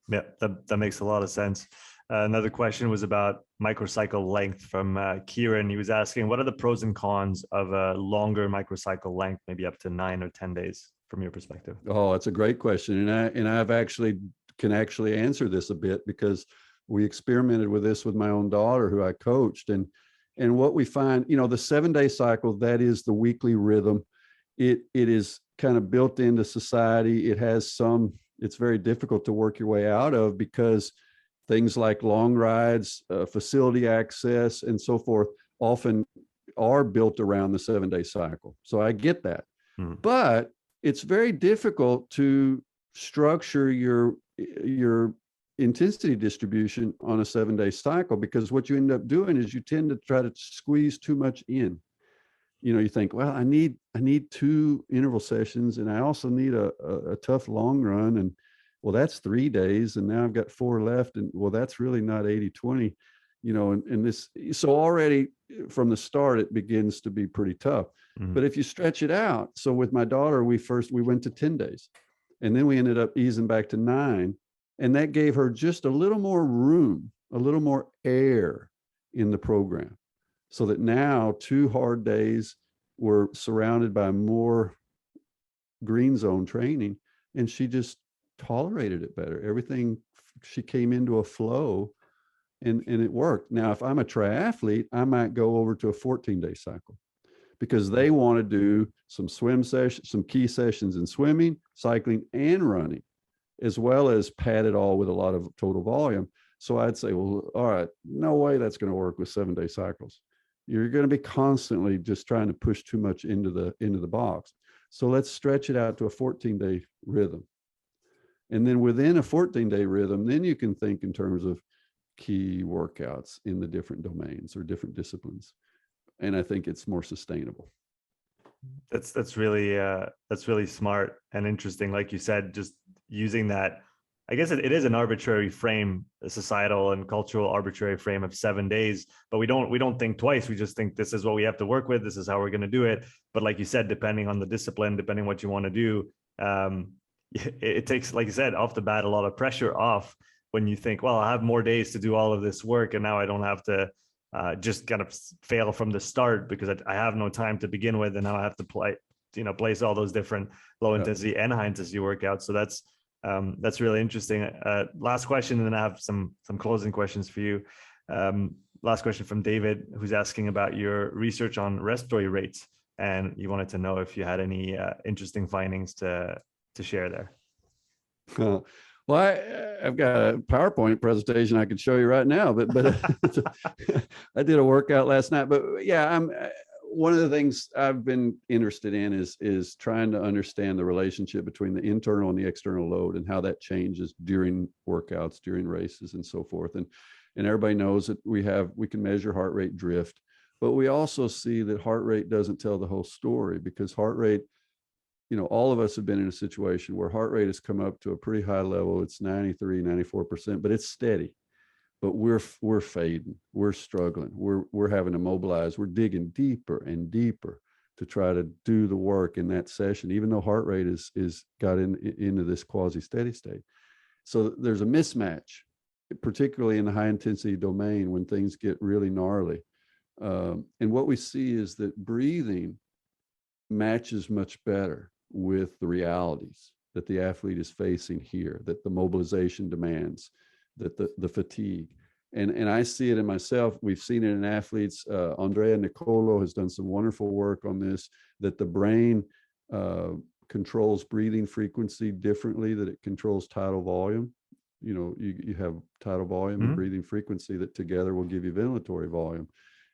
B: Yeah, that makes a lot of sense. Another question was about microcycle length from Kieran. He was asking, what are the pros and cons of a longer microcycle length, maybe up to 9 or 10 days from your perspective?
A: Oh, that's a great question. And I've can actually answer this a bit, because we experimented with this with my own daughter, who I coached. And what we find, the 7-day cycle, that is the weekly rhythm. It is kind of built into society. It's very difficult to work your way out of, because things like long rides, facility access, and so forth often are built around the 7-day cycle. So I get that. But it's very difficult to structure your intensity distribution on a 7-day cycle, because what you end up doing is you tend to try to squeeze too much in. You think, well, I need 2 interval sessions, and I also need a tough long run, and well, that's 3 days, and now I've got 4 left, and well, that's really not 80-20, and this, so already from the start, it begins to be pretty tough. But if you stretch it out, so with my daughter, we went to 10 days, and then we ended up easing back to 9, and that gave her just a little more room, a little more air in the program, so that now 2 hard days were surrounded by more green zone training, and she just tolerated it better. Everything, she came into a flow, and it worked. Now, if I'm a triathlete, I might go over to a 14-day cycle, because they want to do some swim sessions, some key sessions in swimming, cycling, and running. as well as pad it all with a lot of total volume. So I'd say, well, all right, no way that's going to work with 7-day cycles. You're going to be constantly just trying to push too much into the box. So let's stretch it out to a 14-day rhythm. And then within a 14-day rhythm, then you can think in terms of key workouts in the different domains or different disciplines. And I think it's more sustainable.
B: That's really smart and interesting. Like you said, just using that, I guess it is an arbitrary frame, a societal and cultural arbitrary frame of 7 days, but we don't think twice. We just think this is what we have to work with. This is how we're going to do it. But like you said, depending on the discipline, depending on what you want to do, it takes, like you said, off the bat, a lot of pressure off when you think, well, I have more days to do all of this work, and now I don't have to just kind of fail from the start because I have no time to begin with, and now I have to place all those different low intensity and high intensity workouts. So that's really interesting. Last question, and then I have some closing questions for you. Last question from David, who's asking about your research on respiratory rates, and you wanted to know if you had any interesting findings to share there.
A: Well, I've got a PowerPoint presentation I could show you right now, but I did a workout last night. But yeah, one of the things I've been interested in is trying to understand the relationship between the internal and the external load and how that changes during workouts, during races, and so forth. And everybody knows that we can measure heart rate drift, but we also see that heart rate doesn't tell the whole story, because heart rate, all of us have been in a situation where heart rate has come up to a pretty high level. It's 93, 94%, but it's steady. But we're fading. We're struggling. We're having to mobilize. We're digging deeper and deeper to try to do the work in that session, even though heart rate is got into this quasi steady state. So there's a mismatch, particularly in the high intensity domain when things get really gnarly. And what we see is that breathing matches much better with the realities that the athlete is facing here, that the mobilization demands, that the fatigue. And I see it in myself. We've seen it in athletes. Andrea Nicolo has done some wonderful work on this, that the brain controls breathing frequency differently, that it controls tidal volume. You have tidal volume and breathing frequency that together will give you ventilatory volume.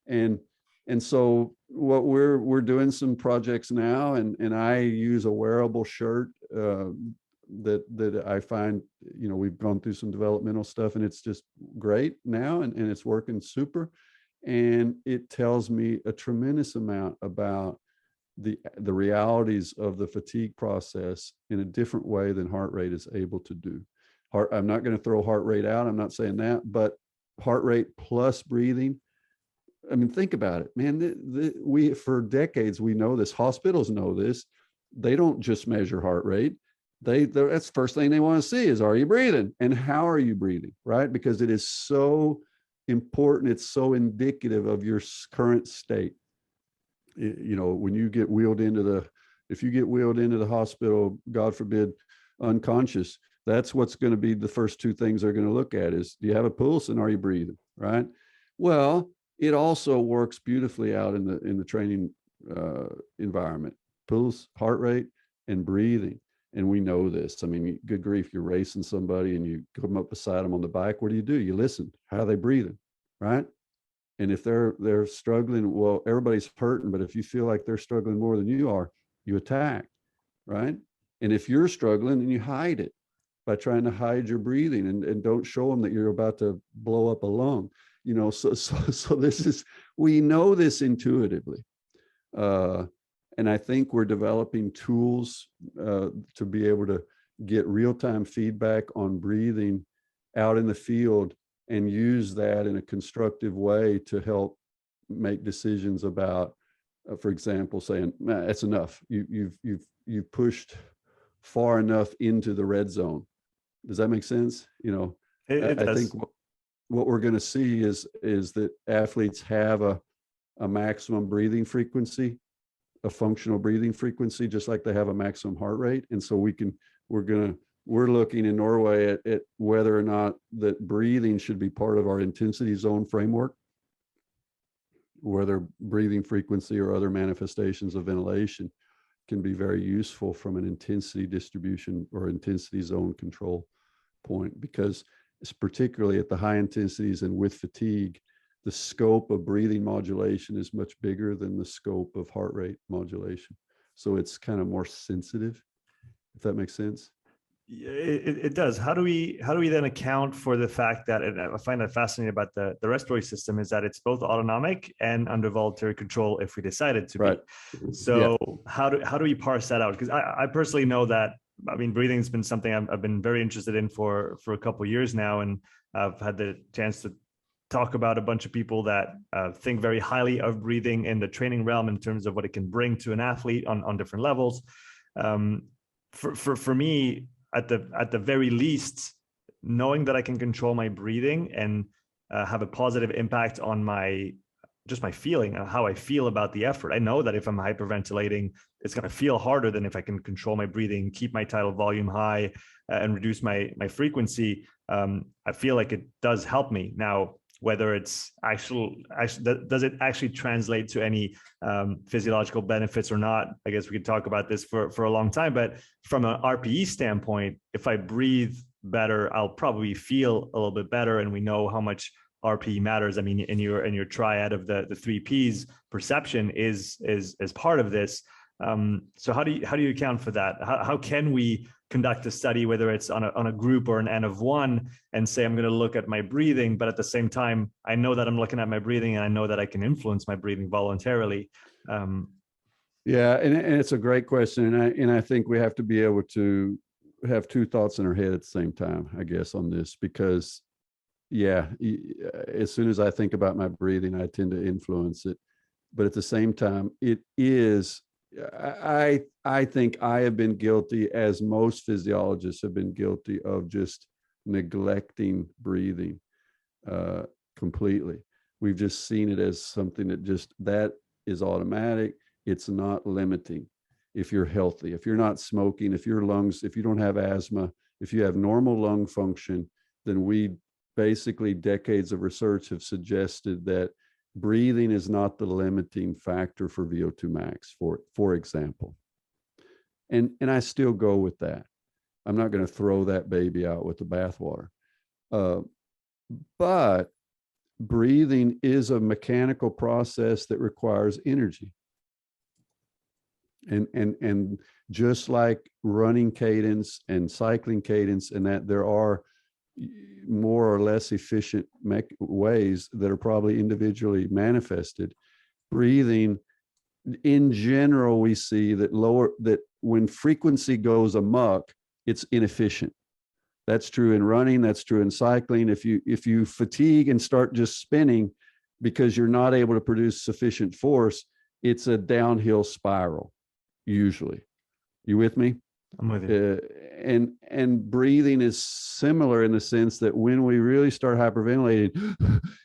A: And so what we're doing some projects now, and I use a wearable shirt that I find, we've gone through some developmental stuff, and it's just great now, and it's working super. And it tells me a tremendous amount about the realities of the fatigue process in a different way than heart rate is able to do. I'm not going to throw heart rate out. I'm not saying that, but heart rate plus breathing. I mean, think about it, man. We for decades, we know this. Hospitals know this. They don't just measure heart rate. That's the first thing they want to see is, are you breathing, and how are you breathing, right? Because it is so important. It's so indicative of your current state. When you get wheeled if you get wheeled into the hospital, God forbid, unconscious, that's what's going to be the first two things they're going to look at is, do you have a pulse and are you breathing, right? Well, it also works beautifully out in the training environment, pulse, heart rate, and breathing. And we know this. I mean, good grief, you're racing somebody and you come up beside them on the bike. What do? You listen. How are they breathing, right? And if they're struggling, well, everybody's hurting. But if you feel like they're struggling more than you are, you attack, right? And if you're struggling, then you hide it by trying to hide your breathing and don't show them that you're about to blow up a lung. So this is, we know this intuitively. And I think we're developing tools to be able to get real-time feedback on breathing out in the field and use that in a constructive way to help make decisions about, for example, saying, nah, that's enough. You've pushed far enough into the red zone. Does that make sense? I think what we're going to see is that athletes have a maximum breathing frequency, a functional breathing frequency, just like they have a maximum heart rate. And so we're looking in Norway at whether or not that breathing should be part of our intensity zone framework, whether breathing frequency or other manifestations of ventilation can be very useful from an intensity distribution or intensity zone control point, because it's particularly at the high intensities and with fatigue, the scope of breathing modulation is much bigger than the scope of heart rate modulation. So it's kind of more sensitive, if that makes sense.
B: It does. How do we then account for the fact that, and I find that fascinating about the respiratory system, is that it's both autonomic and under voluntary control if we decided to
A: Right.
B: be. So how do we parse that out? Because I personally know that, I mean, breathing has been something I've been very interested in for a couple of years now, and I've had the chance to talk about a bunch of people that think very highly of breathing in the training realm in terms of what it can bring to an athlete on different levels. For me, at the very least, knowing that I can control my breathing and have a positive impact on my feeling, how I feel about the effort. I know that if I'm hyperventilating, it's going to feel harder than if I can control my breathing, keep my tidal volume high, and reduce my frequency. I feel like it does help me. Now, whether it's actually does it actually translate to any physiological benefits or not, I guess we could talk about this for a long time. But from an RPE standpoint, if I breathe better, I'll probably feel a little bit better. And we know how much RPE matters. I mean, in your triad of the three Ps, perception is part of this. So how do you account for that? How can we conduct a study, whether it's on a group or an N of one, and say, I'm going to look at my breathing, but at the same time, I know that I'm looking at my breathing and I know that I can influence my breathing voluntarily.
A: Yeah. And it's a great question. And I think we have to be able to have two thoughts in our head at the same time, I guess, on this, because as soon as I think about my breathing, I tend to influence it. But at the same time, it is, I think I have been guilty, as most physiologists have been guilty, of just neglecting breathing completely. We've just seen it as something that is automatic. It's not limiting. If you're healthy, if you're not smoking, if your lungs, if you don't have asthma, if you have normal lung function, then we basically, decades of research have suggested that breathing is not the limiting factor for VO2 max, for example. And I still go with that. I'm not going to throw that baby out with the bathwater. But breathing is a mechanical process that requires energy. And just like running cadence and cycling cadence, and that there are more or less efficient ways that are probably individually manifested, breathing in general, we see that when frequency goes amok, it's inefficient. That's true in running, that's true in cycling. If you fatigue and start just spinning because you're not able to produce sufficient force, it's a downhill spiral, usually. You with me?
B: I'm with you.
A: And breathing is similar in the sense that when we really start hyperventilating,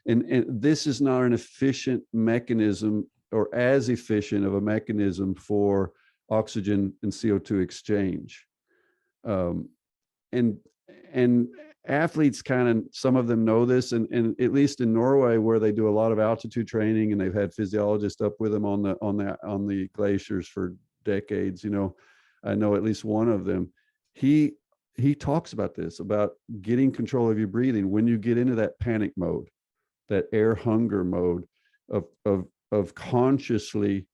A: and this is not an efficient mechanism, or as efficient of a mechanism for oxygen and CO2 exchange. And athletes some of them know this, and at least in Norway, where they do a lot of altitude training and they've had physiologists up with them on the glaciers for decades, I know at least one of them, he talks about this, about getting control of your breathing when you get into that panic mode, that air hunger mode of consciously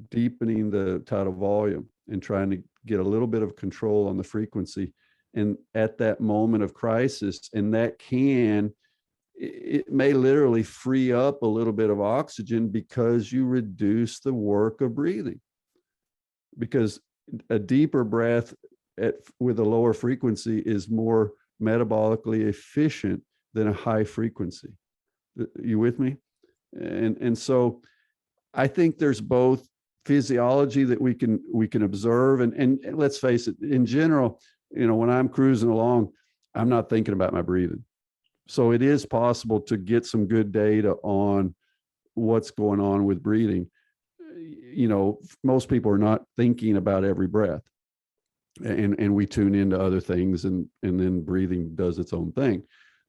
A: deepening the tidal volume and trying to get a little bit of control on the frequency. And at that moment of crisis, and it may literally free up a little bit of oxygen because you reduce the work of breathing. Because a deeper breath with a lower frequency is more metabolically efficient than a high frequency. You with me? And so I think there's both physiology that we can observe, and let's face it, in general, when I'm cruising along, I'm not thinking about my breathing. So it is possible to get some good data on what's going on with breathing. Most people are not thinking about every breath, and we tune into other things, and then breathing does its own thing.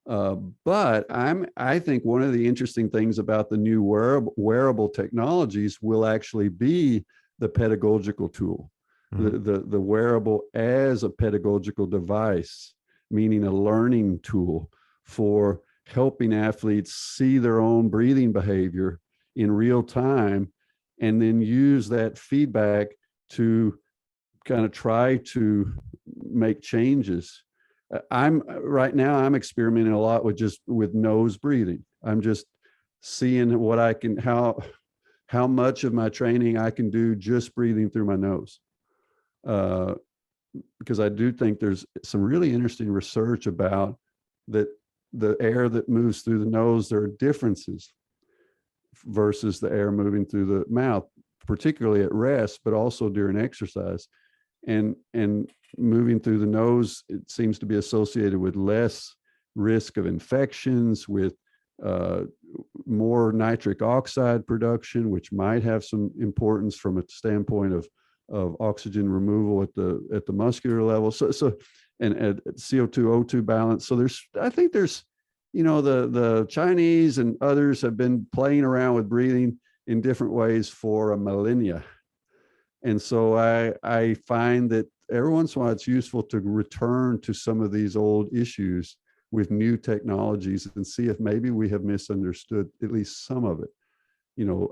A: But I think one of the interesting things about the new wearable technologies will actually be the pedagogical tool, the wearable as a pedagogical device, meaning a learning tool for helping athletes see their own breathing behavior in real time, and then use that feedback to kind of try to make changes. Right now I'm experimenting a lot with nose breathing. I'm just seeing what I can, how much of my training I can do just breathing through my nose. Because I do think there's some really interesting research about that the air that moves through the nose, there are differences versus the air moving through the mouth, particularly at rest, but also during exercise. And moving through the nose, it seems to be associated with less risk of infections, with more nitric oxide production, which might have some importance from a standpoint of oxygen removal at the muscular level. So and at CO2 O2 balance. So I think there's, the Chinese and others have been playing around with breathing in different ways for a millennia. And so I find that every once in a while it's useful to return to some of these old issues with new technologies and see if maybe we have misunderstood at least some of it.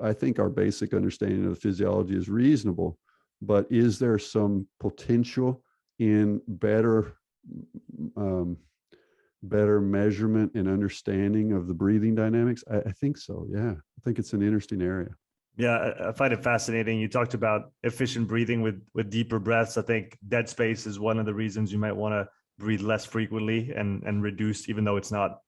A: I think our basic understanding of the physiology is reasonable, but is there some potential in better measurement and understanding of the breathing dynamics? I think so. Yeah, I think it's an interesting area.
B: Yeah, I find it fascinating. You talked about efficient breathing with deeper breaths. I think dead space is one of the reasons you might want to breathe less frequently and reduce, even though it's not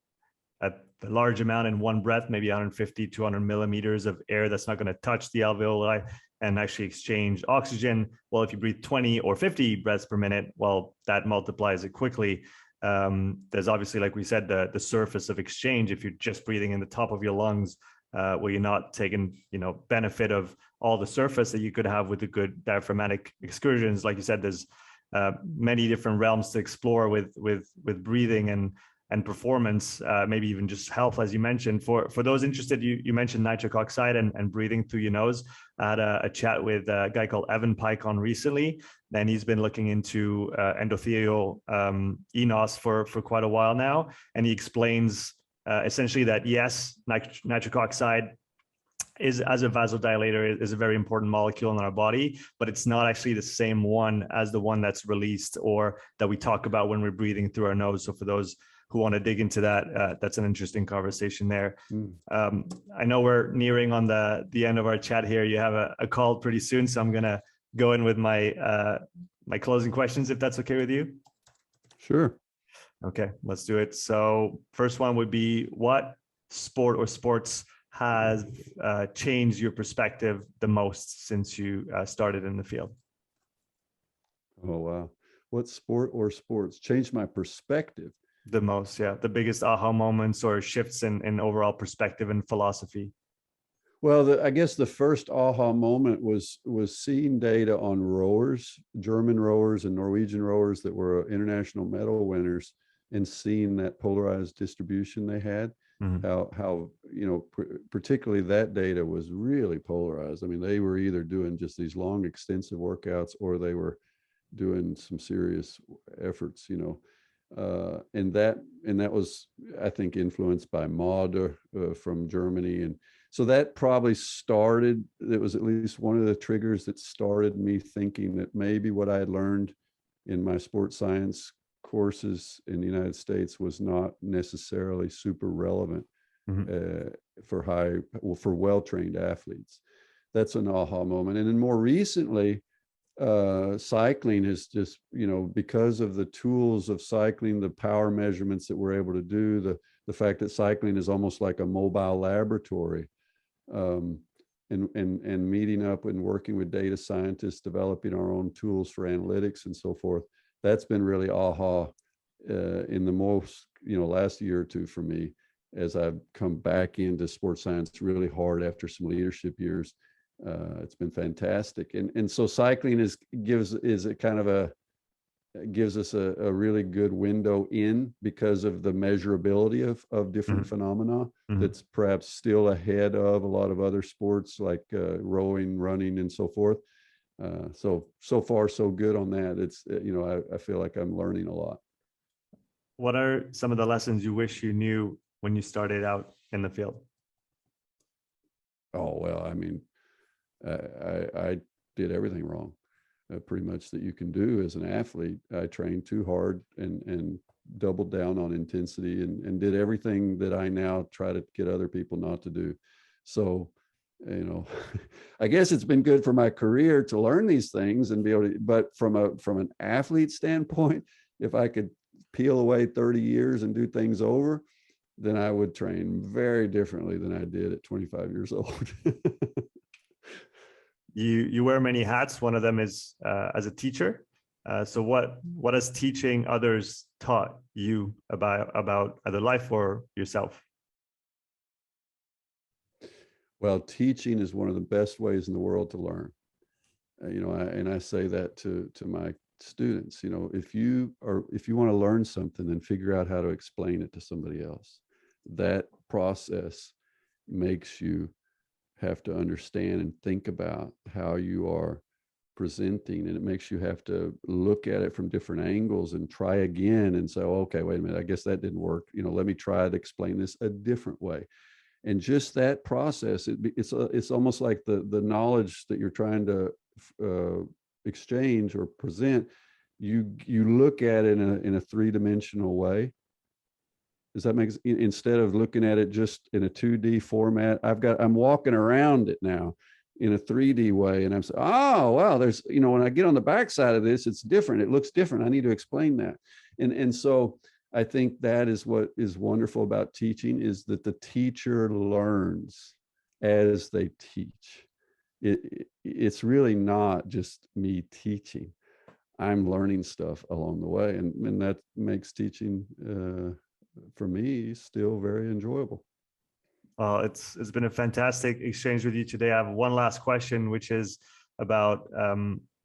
B: a large amount in one breath, maybe 150, 200 millimeters of air that's not going to touch the alveoli and actually exchange oxygen. Well, if you breathe 20 or 50 breaths per minute, well, that multiplies it quickly. There's obviously, like we said, the surface of exchange. If you're just breathing in the top of your lungs, where you're not taking, benefit of all the surface that you could have with the good diaphragmatic excursions. Like you said, there's many different realms to explore with breathing and performance, maybe even just health, as you mentioned. For those interested, you mentioned nitric oxide and breathing through your nose. I had a chat with a guy called Evan Pike on recently, and he's been looking into endothelial enos for quite a while now, and he explains essentially that yes, nitric oxide is, as a vasodilator, is a very important molecule in our body, but it's not actually the same one as the one that's released or that we talk about when we're breathing through our nose. So for those who want to dig into that, that's an interesting conversation there. I know we're nearing on the end of our chat here. You have a call pretty soon, so I'm going to go in with my closing questions, if that's okay with you.
A: Sure.
B: Okay, let's do it. So first one would be, what sport or sports has changed your perspective the most since you started in the field?
A: Oh, wow. What sport or sports changed my perspective?
B: The most, yeah. The biggest aha moments or shifts in overall perspective and philosophy.
A: Well, I guess the first aha moment was seeing data on rowers, German rowers and Norwegian rowers that were international medal winners, and seeing that polarized distribution they had. How particularly that data was really polarized. I mean, they were either doing just these long, extensive workouts, or they were doing some serious efforts, and that was, I think, influenced by Mauder from Germany. And so that probably started, it was at least one of the triggers that started me thinking that maybe what I had learned in my sports science courses in the United States was not necessarily super relevant for well-trained athletes. That's an aha moment. And then more recently, cycling is just, because of the tools of cycling, the power measurements that we're able to do, the fact that cycling is almost like a mobile laboratory, and meeting up and working with data scientists, developing our own tools for analytics and so forth. That's been really aha in the most, last year or two for me, as I've come back into sports science really hard after some leadership years. It's been fantastic. And so cycling gives us a really good window in, because of the measurability of different phenomena that's perhaps still ahead of a lot of other sports like rowing, running, and so forth. So far so good on that. It's I feel like I'm learning a lot.
B: What are some of the lessons you wish you knew when you started out in the field?
A: Oh, well, I mean, I did everything wrong, pretty much, that you can do as an athlete. I trained too hard and doubled down on intensity and did everything that I now try to get other people not to do. So, I guess it's been good for my career to learn these things and be able to, but from an athlete standpoint, if I could peel away 30 years and do things over, then I would train very differently than I did at 25 years old.
B: You wear many hats. One of them is as a teacher. So what has teaching others taught you about either life or yourself?
A: Well, teaching is one of the best ways in the world to learn. I say that to my students. If you want to learn something, then figure out how to explain it to somebody else. That process makes you have to understand and think about how you are presenting, and it makes you have to look at it from different angles and try again and say, oh, okay, wait a minute, I guess that didn't work. Let me try to explain this a different way. And just that process, it's almost like the knowledge that you're trying to exchange or present. You look at it in a three-dimensional way. Does that make sense? Instead of looking at it just in a 2D format, I'm walking around it now in a 3D way, and I'm saying, oh, wow, there's, when I get on the backside of this, it's different. It looks different. I need to explain that. And so I think that is what is wonderful about teaching, is that the teacher learns as they teach. It's really not just me teaching. I'm learning stuff along the way, and that makes teaching for me still very enjoyable.
B: It's been a fantastic exchange with you today. I have one last question, which is about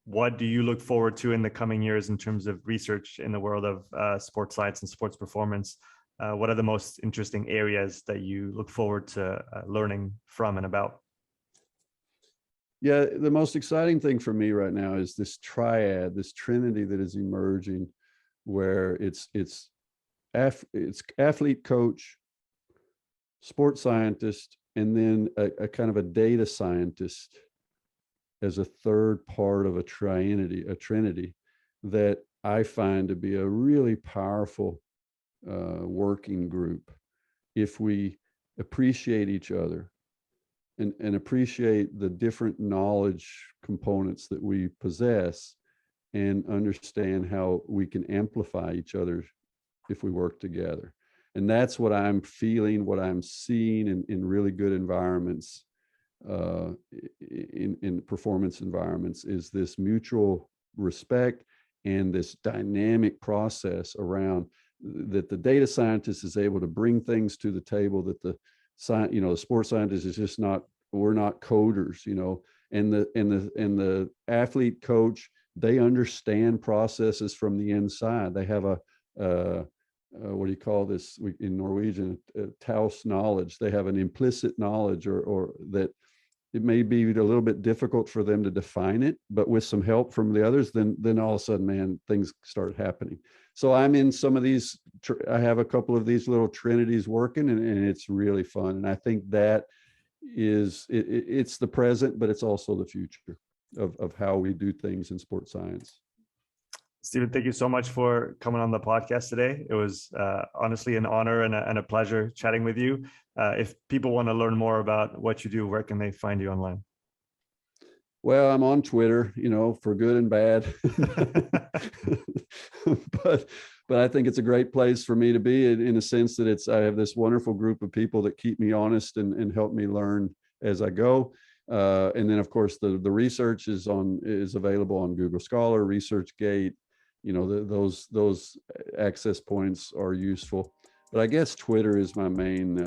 B: what do you look forward to in the coming years in terms of research in the world of sports science and sports performance? What are the most interesting areas that you look forward to learning from and about?
A: Yeah, the most exciting thing for me right now is this triad, this trinity that is emerging, where it's athlete coach, sports scientist, and then a kind of a data scientist as a third part of a trinity that I find to be a really powerful working group if we appreciate each other and appreciate the different knowledge components that we possess, and understand how we can amplify each other if we work together. And that's what I'm feeling, what I'm seeing in really good environments, in performance environments, is this mutual respect and this dynamic process around that the data scientist is able to bring things to the table that the sports scientist is just not. We're not coders, and the athlete coach, they understand processes from the inside. They have a what do you call this in Norwegian? Taus knowledge. They have an implicit knowledge, or that it may be a little bit difficult for them to define it, but with some help from the others, then all of a sudden, man, things start happening. So I'm in some of these. I have a couple of these little trinities working, and it's really fun. And I think that it's the present, but it's also the future of how we do things in sports science.
B: Stephen, thank you so much for coming on the podcast today. It was honestly an honor and a pleasure chatting with you. If people want to learn more about what you do, where can they find you online?
A: Well, I'm on Twitter, for good and bad. But I think it's a great place for me to be, in a sense that I have this wonderful group of people that keep me honest and help me learn as I go. And then, of course, the research is available on Google Scholar, ResearchGate. Those access points are useful. But I guess Twitter is my main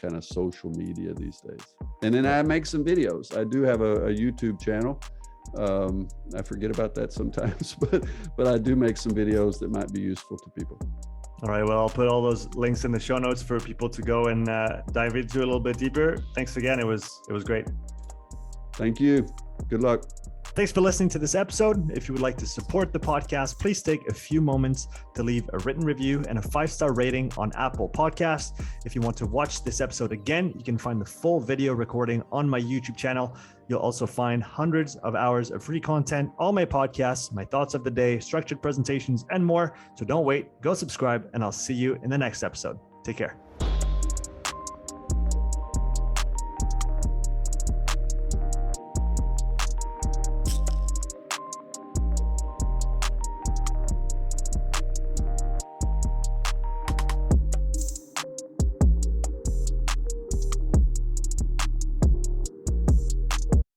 A: kind of social media these days. And then I make some videos. I do have a YouTube channel. I forget about that sometimes, but I do make some videos that might be useful to people.
B: All right, well, I'll put all those links in the show notes for people to go and dive into a little bit deeper. Thanks again. It was great.
A: Thank you. Good luck.
B: Thanks for listening to this episode. If you would like to support the podcast, please take a few moments to leave a written review and a 5-star rating on Apple Podcasts. If you want to watch this episode again, you can find the full video recording on my YouTube channel. You'll also find hundreds of hours of free content, all my podcasts, my thoughts of the day, structured presentations, and more. So don't wait, go subscribe, and I'll see you in the next episode. Take care.